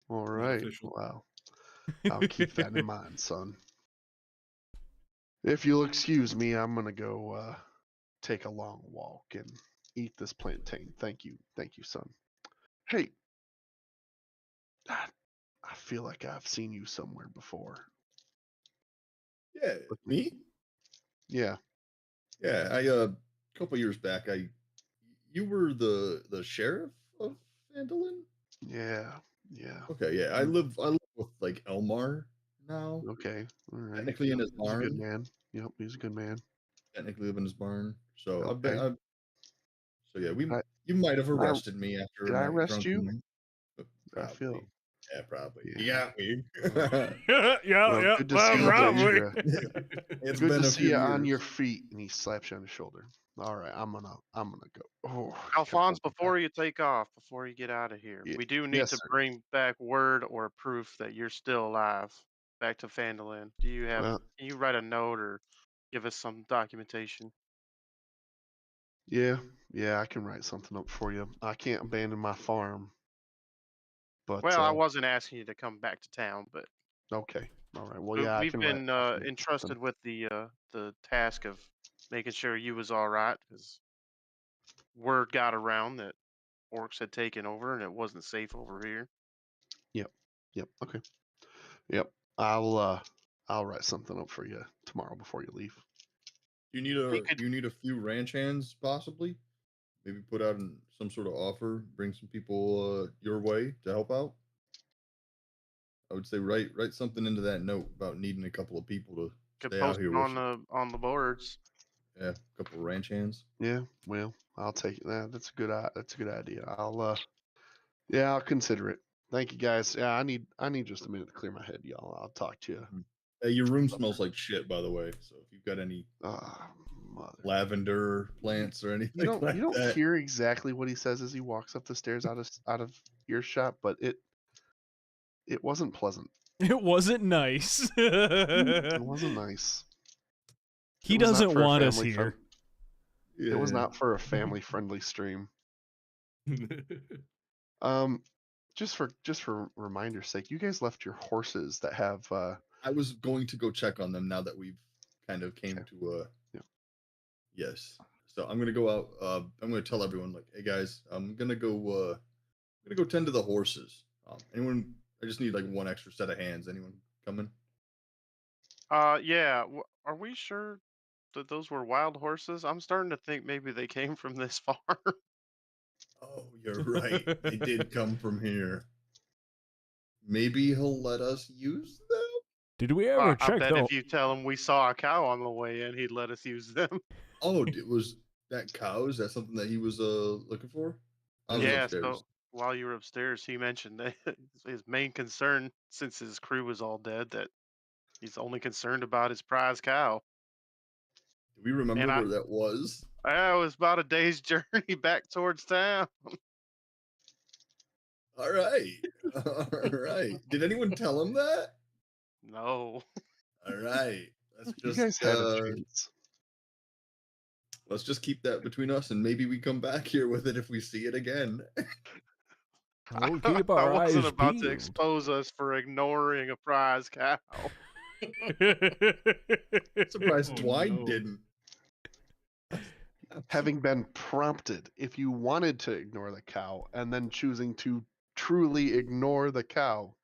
All Not right. official. Wow. I'll keep that in mind, son. If you'll excuse me, I'm gonna go take a long walk and eat this plantain. Thank you, son. Hey, I feel like I've seen you somewhere before. Yeah, me? Yeah. Yeah, a couple years back, you were the sheriff of Phandalin? Yeah. Okay, yeah, I live with like Elmar now. Okay. All right. Technically in his He's a good barn. man. Yep, he's a good man. Technically live in his barn. So Okay. so yeah, I, you might have did I, arrested me after did a I night arrest drunken you? night. I feel. Probably. Yeah, probably. Yeah. You got me. Well, good to see you. probably. It's Good been to a see few you on years. your feet, and he slaps you on the shoulder. All right, I'm gonna go. Oh, Alphonse, before you take off, before you get out of here, we do need yes, to sir. bring back word or proof that you're still alive back to Phandalin. Do you have? Well, Can you write a note or give us some documentation? yeah, I can write something up for you. I can't abandon my farm, but Well, I wasn't asking you to come back to town, but okay, all right. Well, yeah, I we've can been something. entrusted with the task of making sure you was all right, because word got around that orcs had taken over and it wasn't safe over here. Yep. Okay. Yep. I'll write something up for you tomorrow before you leave. You need a few ranch hands possibly? Maybe put out some sort of offer, bring some people your way to help out. I would say write something into that note about needing a couple of people to Could stay out post here it with you. on the boards. Yeah, a couple of ranch hands. Yeah. Well, I'll take it. That's a good. That's a good idea. I'll consider it. Thank you, guys. Yeah, I need just a minute to clear my head, y'all. I'll talk to you. Hey, your room smells like shit, by the way. So if you've got any Mother. lavender plants or anything You don't like that, hear exactly what he says as he walks up the stairs out of earshot, but it wasn't pleasant. It wasn't nice. It wasn't nice. He doesn't want us here. It was not for a family-friendly stream. Just for reminder's sake, you guys left your horses that have. I was going to go check on them now that we've kind of came to yeah. Yes. So I'm gonna go out. I'm gonna tell everyone like, hey guys, I'm gonna go tend to the horses. Anyone? I just need like one extra set of hands. Anyone coming? Yeah. Are we sure that those were wild horses? I'm starting to think maybe they came from this farm. Oh, you're right. They did come from here. Maybe he'll let us use them. Did we ever I check bet the... if you tell him we saw a cow on the way in, he'd let us use them. Oh, was that cow? Is that something that he was looking for? I was Yeah. upstairs. So while you were upstairs, he mentioned that his main concern, since his crew was all dead, that he's only concerned about his prize cow. Do we remember where that was? I was about a day's journey back towards town. All right. All right. Did anyone tell him that? No. All right. Let's just You guys had a chance. Let's just keep that between us, and maybe we come back here with it if we see it again. We'll keep our eyes wasn't about peeled. to expose us for ignoring a prize cow. Surprised Dwight didn't. Having been prompted, if you wanted to ignore the cow and then choosing to truly ignore the cow,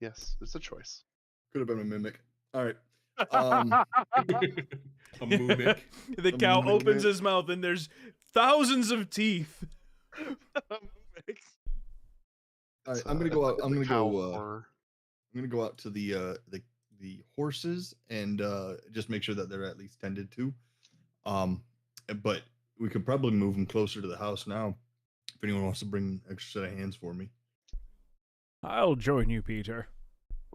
yes, it's a choice. Could have been a mimic. All right. A mimic. The cow opens his mouth and there's thousands of teeth. All right, I'm gonna go out. I'm gonna go out to the horses and just make sure that they're at least tended to. But we could probably move them closer to the house now. If anyone wants to bring an extra set of hands for me, I'll join you, Peter.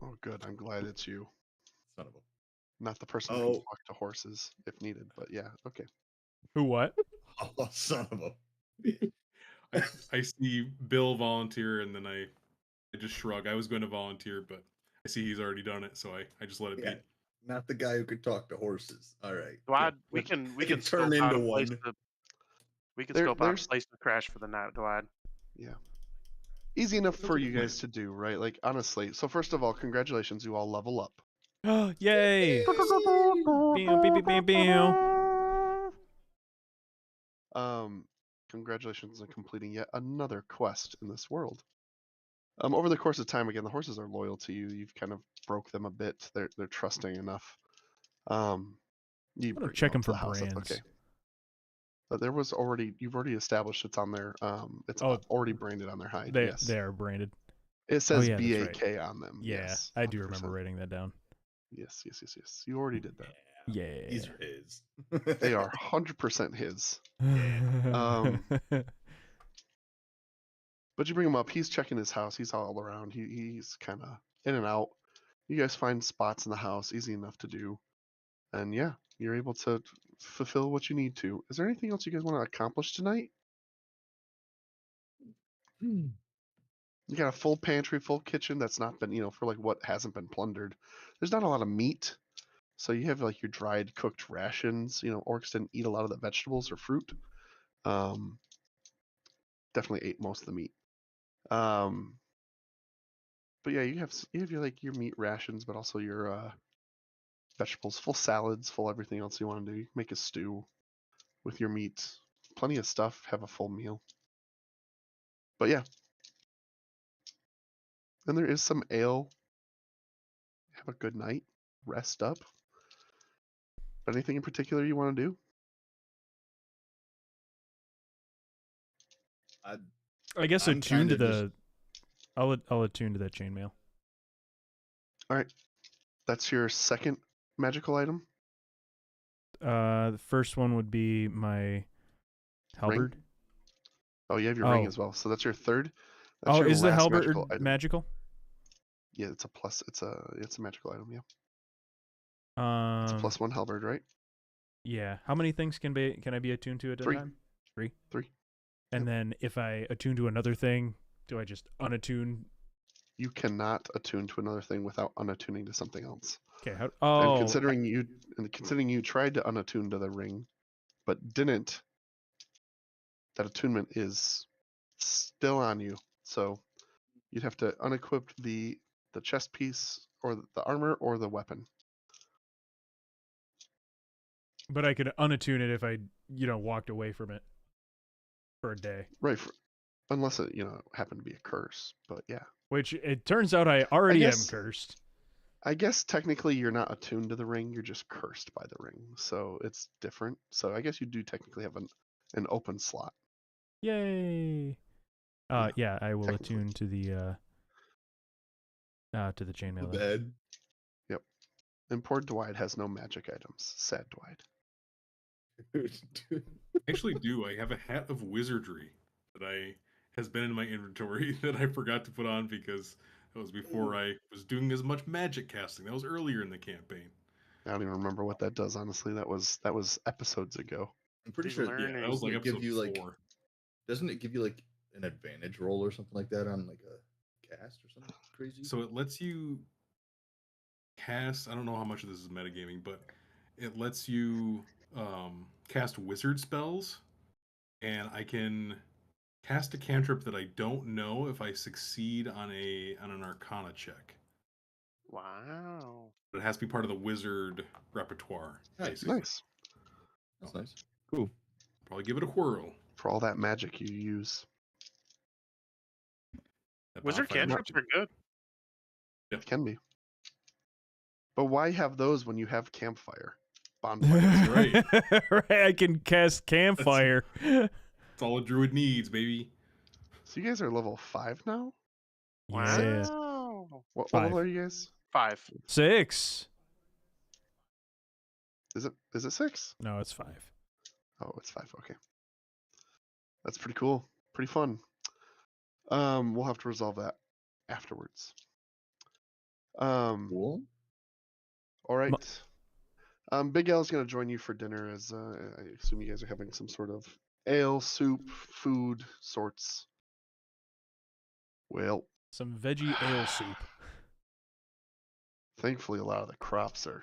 Oh, good. I'm glad it's you. Son of a. Not the person who can talk to horses if needed, but yeah, okay. Who what? Oh, son of a. I see Bill volunteer, and then I just shrug. I was going to volunteer, but I see he's already done it, so I just let it be. Not the guy who could talk to horses. All right. We can turn into one. We can scope out a place to crash for the night, Dwight. Yeah. easy enough for you guys to do, right? Like honestly. So first of all, congratulations, you all level up. Yay! Congratulations on completing yet another quest in this world. Over the course of time, again, the horses are loyal to you. You've kind of broke them a bit. They're trusting enough. You bring check them to for the house. That's brands. okay. But you've already established it's on their it's already branded on their hide. Yes, they are branded. it says yeah, that's BAK right. on them. Yeah, Yes, I do 100%. remember writing that down. Yes. You already did that. Yeah. These are his. They are 100% his. Yeah. But you bring him up. He's checking his house. He's all around. He's kind of in and out. You guys find spots in the house, easy enough to do. And yeah, you're able to fulfill what you need to. Is there anything else you guys want to accomplish tonight? You got a full pantry, full kitchen that's not been, for like what hasn't been plundered. There's not a lot of meat. So you have like your dried cooked rations. Orcs didn't eat a lot of the vegetables or fruit. Definitely ate most of the meat. But yeah, you have your meat rations, but also your vegetables, full salads, full everything else you want to do. You can make a stew with your meat. Plenty of stuff. Have a full meal. But yeah. And there is some ale. Have a good night. Rest up. Anything in particular you want to do? I guess I'm attune to kinda the. I'll attune to that chainmail. All right. That's your second magical item. The first one would be my halberd. Ring? Oh, you have your ring as well. So that's your third. That's your is the last halberd magical item. magical? Yeah, it's a plus. It's a magical item. Yeah. It's It's a +1 halberd, right? Yeah. How many things can I be attuned to at a 3. time? 3. 3. And then if I attune to another thing, do I just unattune? You cannot attune to another thing without unattuning to something else. Okay. And considering you tried to unattune to the ring, but didn't, that attunement is still on you. So you'd have to unequip the chest piece or the armor or the weapon. But I could unattune it if I, walked away from it for a day. Right. Unless it, happened to be a curse. But yeah. Which it turns out I already am cursed. I guess technically you're not attuned to the ring. You're just cursed by the ring. So it's different. So I guess you do technically have an open slot. Yay. Yeah, I will attune to the chainmail. The bed. Yep. And poor Dwight has no magic items. Sad Dwight. I actually do. I have a hat of wizardry that has been in my inventory that I forgot to put on because that was before I was doing as much magic casting. That was earlier in the campaign. I don't even remember what that does, honestly. That was episodes ago. I'm pretty sure that was like episode 4. Doesn't it give you like an advantage roll or something like that on like a cast or something crazy? So it lets you cast, I don't know how much of this is metagaming, but it lets you cast wizard spells, and I can cast a cantrip that I don't know if I succeed on an Arcana check. Wow. But it has to be part of the wizard repertoire. Nice. That's nice. Cool. Probably give it a whirl. For all that magic you use. Wizard cantrips are good. Yeah. It can be. But why have those when you have campfire? Bonfire. Right. Right. I can cast campfire. That's all a druid needs, baby. So you guys are level 5 now? Yeah. Wow. What 5. level are you guys? 5. 6. Is it 6? No, it's 5. Oh, it's 5. Okay. That's pretty cool. Pretty fun. We'll have to resolve that afterwards. Cool. All right. Big Al's gonna join you for dinner, as I assume you guys are having some sort of ale, soup, food sorts. Well, Some veggie ale soup. thankfully a lot of the crops are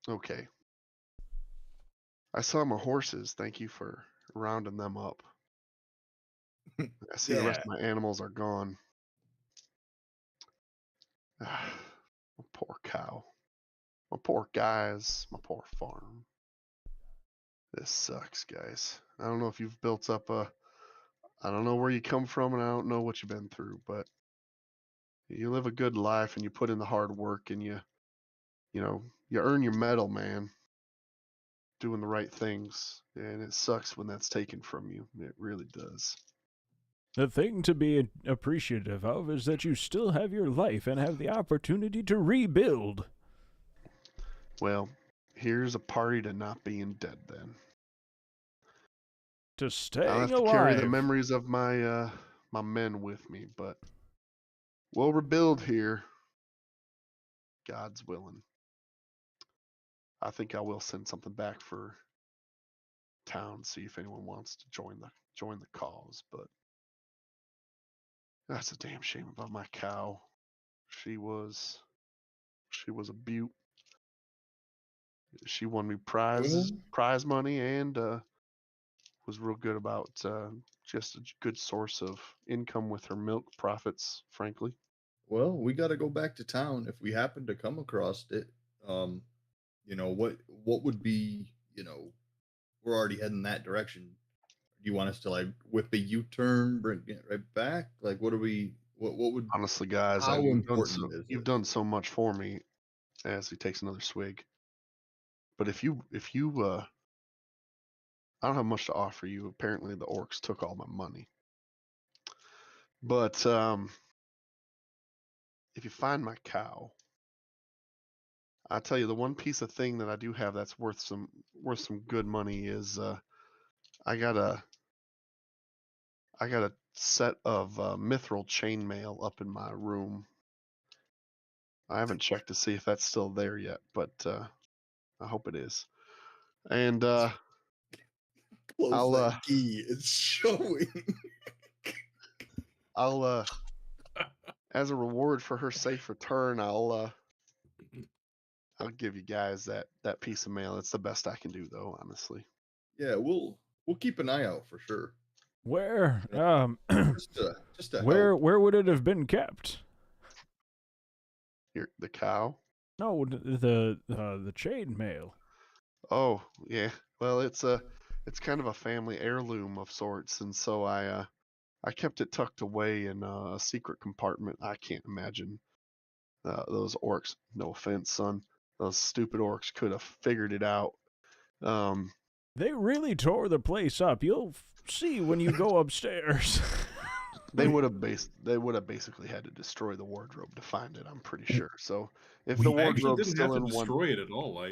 okay. I saw my horses. Thank you for rounding them up. I see the rest of my animals are gone. My poor cow. My poor guys. My poor farm. This sucks, guys. I don't know if you've built up I don't know where you come from, and I don't know what you've been through, but you live a good life and you put in the hard work, and you earn your medal, man. Doing the right things, and it sucks when that's taken from you. It really does. The thing to be appreciative of is that you still have your life and have the opportunity to rebuild. Well, here's a party to not being dead then. To staying I'll have to alive. carry the memories of my my men with me, but we'll rebuild here. God's willing. I think I will send something back for town, see if anyone wants to join the cause, but that's a damn shame about my cow. She was a beaut. She won me prize money and was real good about just a good source of income with her milk profits, frankly. Well, we got to go back to town if we happen to come across it. What would be, we're already heading that direction. Do you want us to like whip a U-turn, bring it right back? Like, what would Honestly, guys, how important is you've it? done so much for me. As he takes another swig. But if you I don't have much to offer you. Apparently the orcs took all my money. But if you find my cow, I tell you the one piece of thing that I do have that's worth some good money is I got a set of mithril chainmail up in my room. I haven't checked to see if that's still there yet, but I hope it is. And Close that key. It's showing. I'll as a reward for her safe return, I'll give you guys that piece of mail. It's the best I can do, though, honestly. Yeah, we'll keep an eye out for sure. Where just to where help. where would it have been kept? The cow? No, the chain mail. Oh, yeah. Well, it's kind of a family heirloom of sorts, and so I kept it tucked away in a secret compartment. I can't imagine those orcs. No offense, son. Those stupid orcs could have figured it out. They really tore the place up. You'll see when you go upstairs. They would have basically had to destroy the wardrobe to find it. I'm pretty sure. So if the We actually wardrobe's didn't still have to in one, destroy it at all.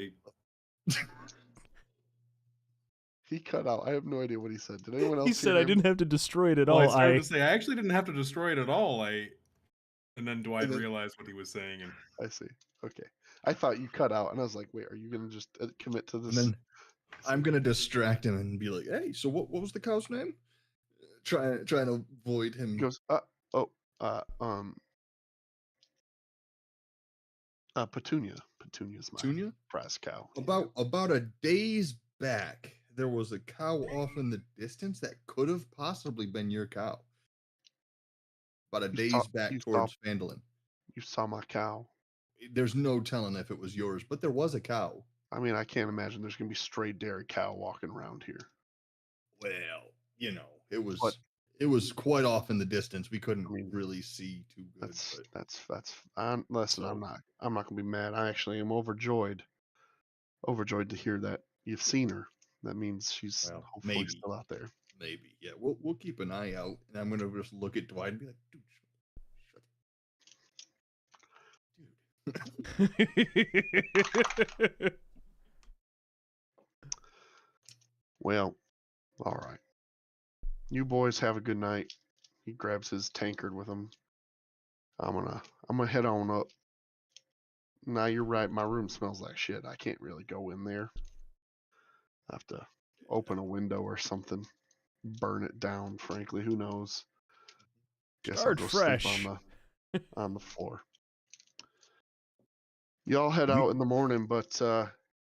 he cut out. I have no idea what he said. Did anyone else? He said hear I him? didn't have to destroy it at Well, all. I started to say I actually didn't have to destroy it at all. And then Dwight realized what he was saying, and I see. Okay, I thought you cut out, and I was like, wait, are you gonna just commit to this? And then I'm gonna distract him and be like, "Hey, so what was the cow's name?" Trying to avoid him. He goes, Petunia. Petunia's my Petunia? prize cow. About a days back, there was a cow off in the distance that could have possibly been your cow. About a days back towards Fandolin. You saw my cow. There's no telling if it was yours, but there was a cow. I mean, I can't imagine there's gonna be stray dairy cow walking around here. Well, it was quite off in the distance. We couldn't really see too good. Listen, I'm not gonna be mad. I actually am overjoyed to hear that you've seen her. That means she's hopefully still out there. Maybe, yeah. We'll keep an eye out, and I'm gonna just look at Dwight and be like, dude, Dude. Well, all right. You boys have a good night. He grabs his tankard with him. I'm gonna head on up. Now you're right. My room smells like shit. I can't really go in there. I have to open a window or something. Burn it down. Frankly, who knows? Guess Start I'll go fresh. sleep on the floor. Y'all head out in the morning, but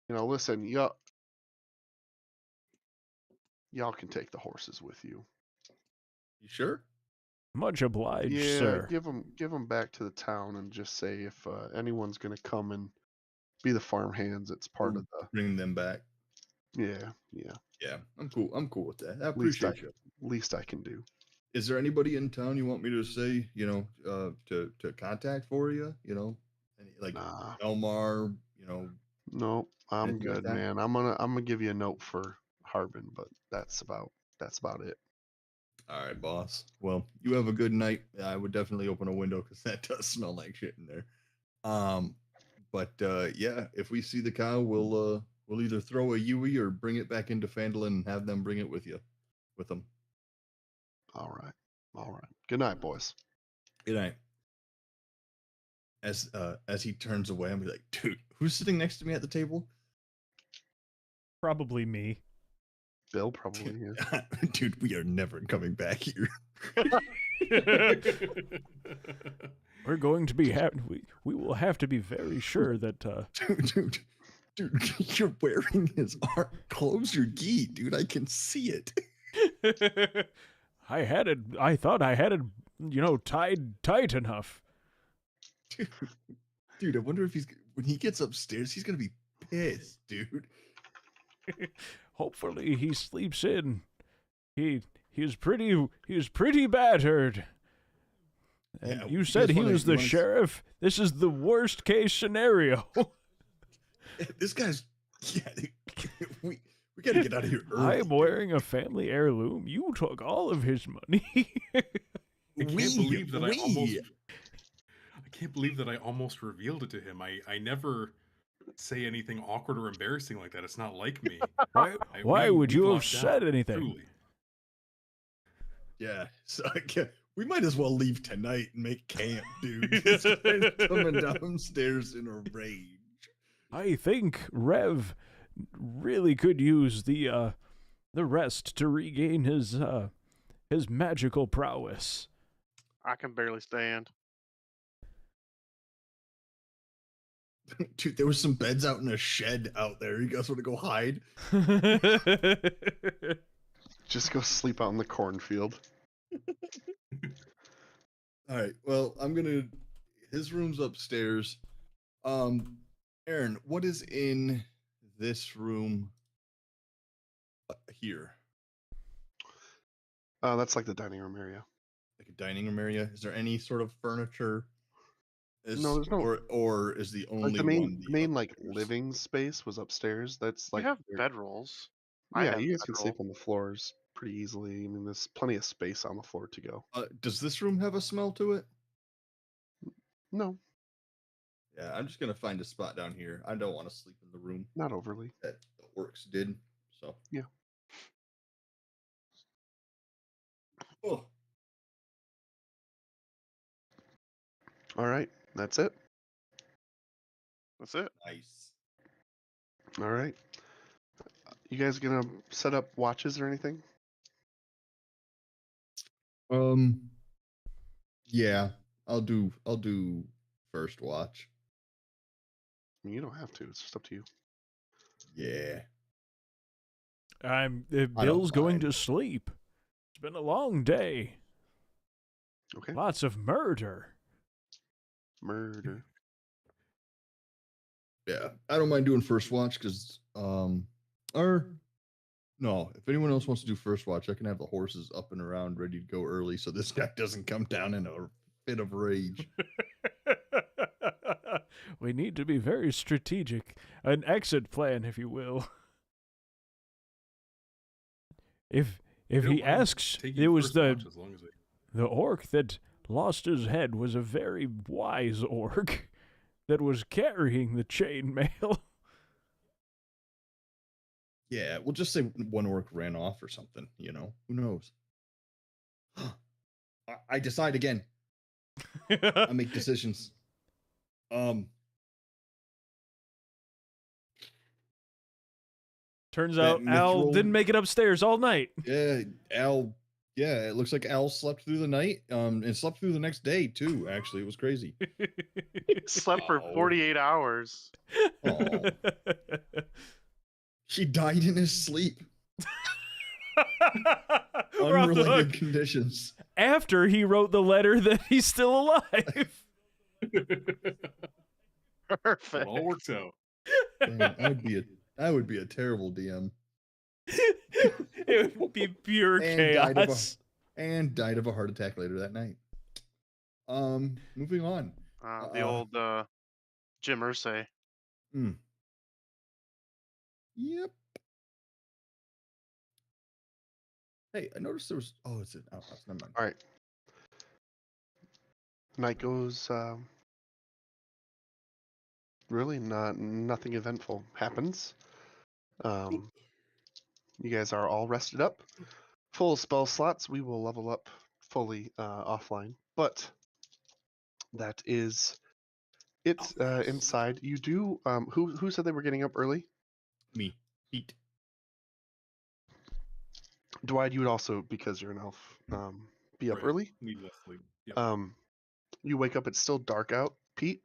listen, y'all can take the horses with you. You sure? Much obliged, Yeah, sir. give them back to the town and just say if anyone's gonna come and be the farm hands, it's part of the. Bring them back. Yeah. Yeah, I'm cool. I'm cool with that. I Least appreciate you. Least I can do. Is there anybody in town you want me to say, to contact for you? Like Nah. Elmar, No, I'm anything like good, that? man. I'm gonna give you a note for Harbin, but that's about it. All right, boss. Well, you have a good night. I would definitely open a window because that does smell like shit in there. But yeah, if we see the cow, we'll either throw a Yui or bring it back into Phandalin and have them bring it with them. All right. Good night, boys. Good night. As he turns away, I'm like, dude, who's sitting next to me at the table? Probably me. Bill, probably. Yeah. Dude, we are never coming back here. We're going to be we will have to be very sure that Dude, you're wearing his arm. Close your gi, dude. I can see it. I thought I had it, tied tight enough. Dude, I wonder if when he gets upstairs, he's gonna be pissed, dude. Hopefully he sleeps in. He's pretty battered. And Yeah, you said he was the sheriff. This is the worst case scenario. This guy's we gotta get out of here early. I'm wearing a family heirloom. You took all of his money. I can't believe that I almost revealed it to him. I never say anything awkward or embarrassing like that. It's not like me. Why would you have said anything? Truly. Yeah, so we might as well leave tonight and make camp, dude. This guy's coming downstairs in a rage. I think Rev really could use the rest to regain his magical prowess. I can barely stand. Dude, there was some beds out in a shed out there. You guys want to go hide? Just go sleep out in the cornfield. All right. Well, his room's upstairs. Aaron, what is in this room here? That's like the dining room area. Like a dining room area? Is there any sort of furniture? No, there's no. Or is the only the one main like upstairs? living space was upstairs. That's like We have bedrolls. Yeah, you guys can sleep on the floors pretty easily. I mean, there's plenty of space on the floor to go. Does this room have a smell to it? No, Yeah, I'm just gonna find a spot down here. I don't want to sleep in the room not overly. that the orcs did. So Yeah. Oh, All right, that's it. That's it. nice. All right. You guys gonna set up watches or anything? Yeah, I'll do first watch. I mean, you don't have to. It's just up to you. Yeah. Bill's going mind. to sleep. It's been a long day. Okay. Lots of murder. Murder. Yeah, I don't mind doing first watch because or no, if anyone else wants to do first watch, I can have the horses up and around ready to go early so this guy doesn't come down in a fit of rage. We need to be very strategic. An exit plan, if you will. If he asks, it was the orc that lost his head was a very wise orc that was carrying the chainmail. Yeah, we'll just say one orc ran off or something, Who knows? I decide again. I make decisions. Turns out Al didn't make it upstairs all night. Yeah, Al. Yeah, it looks like Al slept through the night. And slept through the next day too. Actually, it was crazy. Slept for 48 hours. Oh. He died in his sleep. We're off the Unrelated hook. conditions. After he wrote the letter that he's still alive. Perfect. It all works out. Man, I would be a terrible DM. It would be pure chaos. Died of a heart attack later that night. Moving on. The old Jim Irsay. Yep. Hey, I noticed there was. Oh, it's an outhouse. Never mind. All right. The night goes. Really, nothing eventful happens. You guys are all rested up, full spell slots. We will level up fully offline, but that is it. Inside, you do. Who said they were getting up early? Me. Pete. Dwight, you would also, because you're an elf, be up Right. early. Need less sleep. Yep. You wake up. It's still dark out, Pete.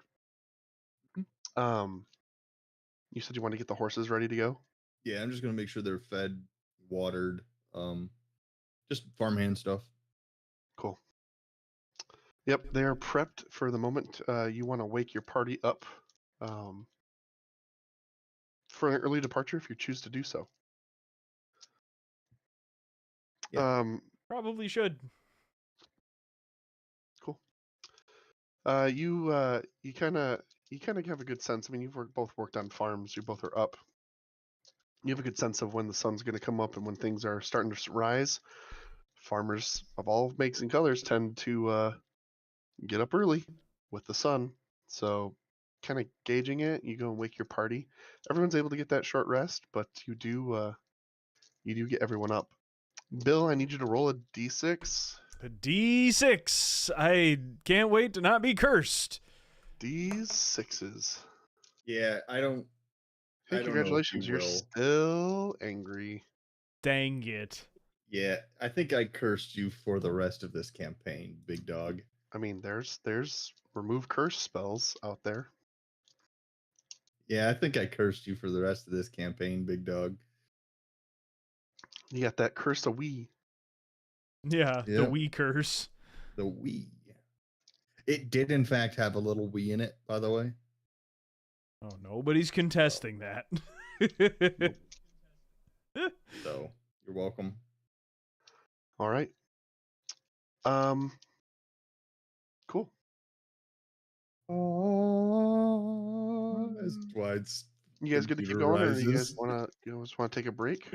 You said you want to get the horses ready to go. Yeah, I'm just gonna make sure they're fed, watered, just farmhand stuff. Cool. Yep, they are prepped for the moment you want to wake your party up for an early departure if you choose to do so. Yeah. Probably should. Cool. You kind of have a good sense. I mean, you've both worked on farms. You both are up. You have a good sense of when the sun's going to come up and when things are starting to rise. Farmers of all makes and colors tend to get up early with the sun. So, kind of gauging it, you go and wake your party. Everyone's able to get that short rest, but you do get everyone up. Bill, I need you to roll a d6. A D6. I can't wait to not be cursed. D6s. Yeah, I don't. Hey, I don't know if congratulations, you you're will. still angry. Dang it. Yeah, I think I cursed you for the rest of this campaign, big dog. I mean, there's remove curse spells out there. Yeah, I think I cursed you for the rest of this campaign, big dog. You got that curse of we. Yeah, the Yep. wee curse. The Wii. It did, in fact, have a little Wii in it, by the way. Oh, nobody's contesting that. So, you're welcome. All right. Cool. As Dwight's You guys good to keep computer going, or you guys rises. want to take a break?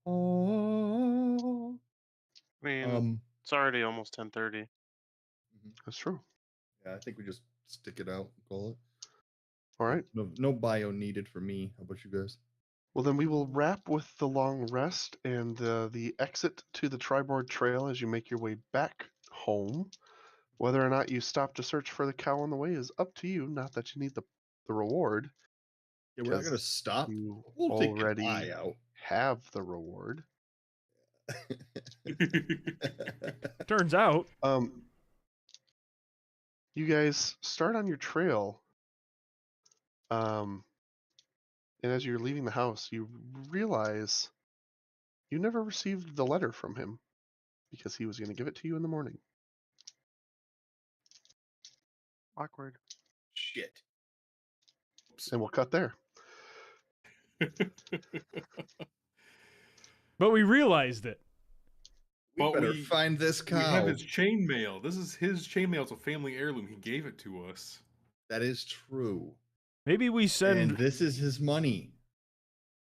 I mean, it's already almost 10:30. That's true. Yeah, I think we just stick it out and call it. All right. No bio needed for me. How about you guys? Well, then we will wrap with the long rest and the exit to the Triboard Trail as you make your way back home. Whether or not you stop to search for the cow on the way is up to you. Not that you need the reward. Yeah, we're not gonna 'cause stop. You We'll take an already eye out. have the reward. Turns out. You guys start on your trail. And as you're leaving the house, you realize you never received the letter from him because he was going to give it to you in the morning. Awkward. Shit. And we'll cut there. But we realized it. We better find this We have cow. his chainmail. This is his chainmail. It's a family heirloom. He gave it to us. That is true. Maybe we And send. this is his money.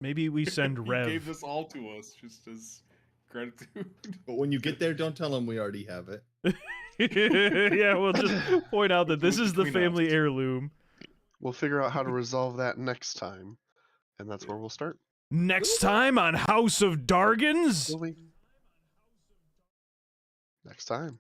Maybe we send He Rev. gave this all to us just as gratitude. But when you get there, don't tell him we already have it. Yeah, we'll just point out that this is the Between us. family heirloom. We'll figure out how to resolve that next time. And that's where we'll start. Next time on House of Dargons. Will we? Next time.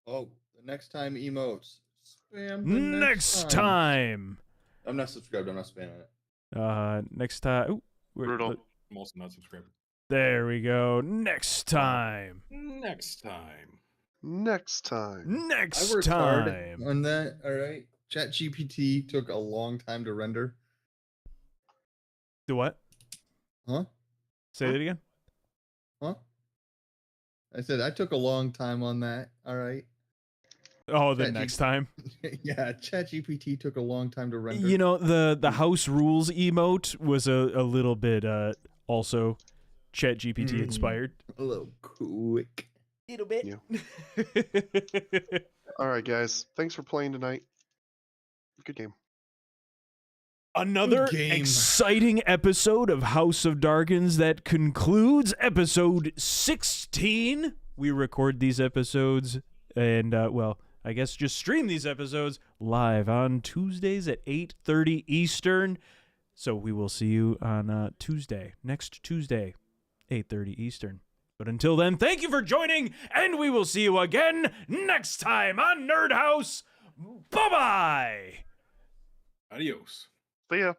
Oh, the next time emotes. Spam the Next time. I'm not subscribed. I'm not spamming it. Next time. Ooh, Brutal. I'm also not subscribed. There we go. Next time. Next time. Next time. Next I worked time. hard on that. All right. ChatGPT took a long time to render. Do what? Huh? Say that again. Huh? I said I took a long time on that. All right. Oh, the next time. Yeah, ChatGPT took a long time to render. You know, the house rules emote was a little bit also ChatGPT inspired. A little quick. Little bit. Yeah. All right, guys. Thanks for playing tonight. Good game. Another exciting episode of House of Dargons that concludes episode 16. We record these episodes and, well, I guess just stream these episodes live on Tuesdays at 8:30 Eastern. So we will see you on next Tuesday, 8:30 Eastern. But until then, thank you for joining, and we will see you again next time on NerdHaus. Bye-bye! Adios. See ya.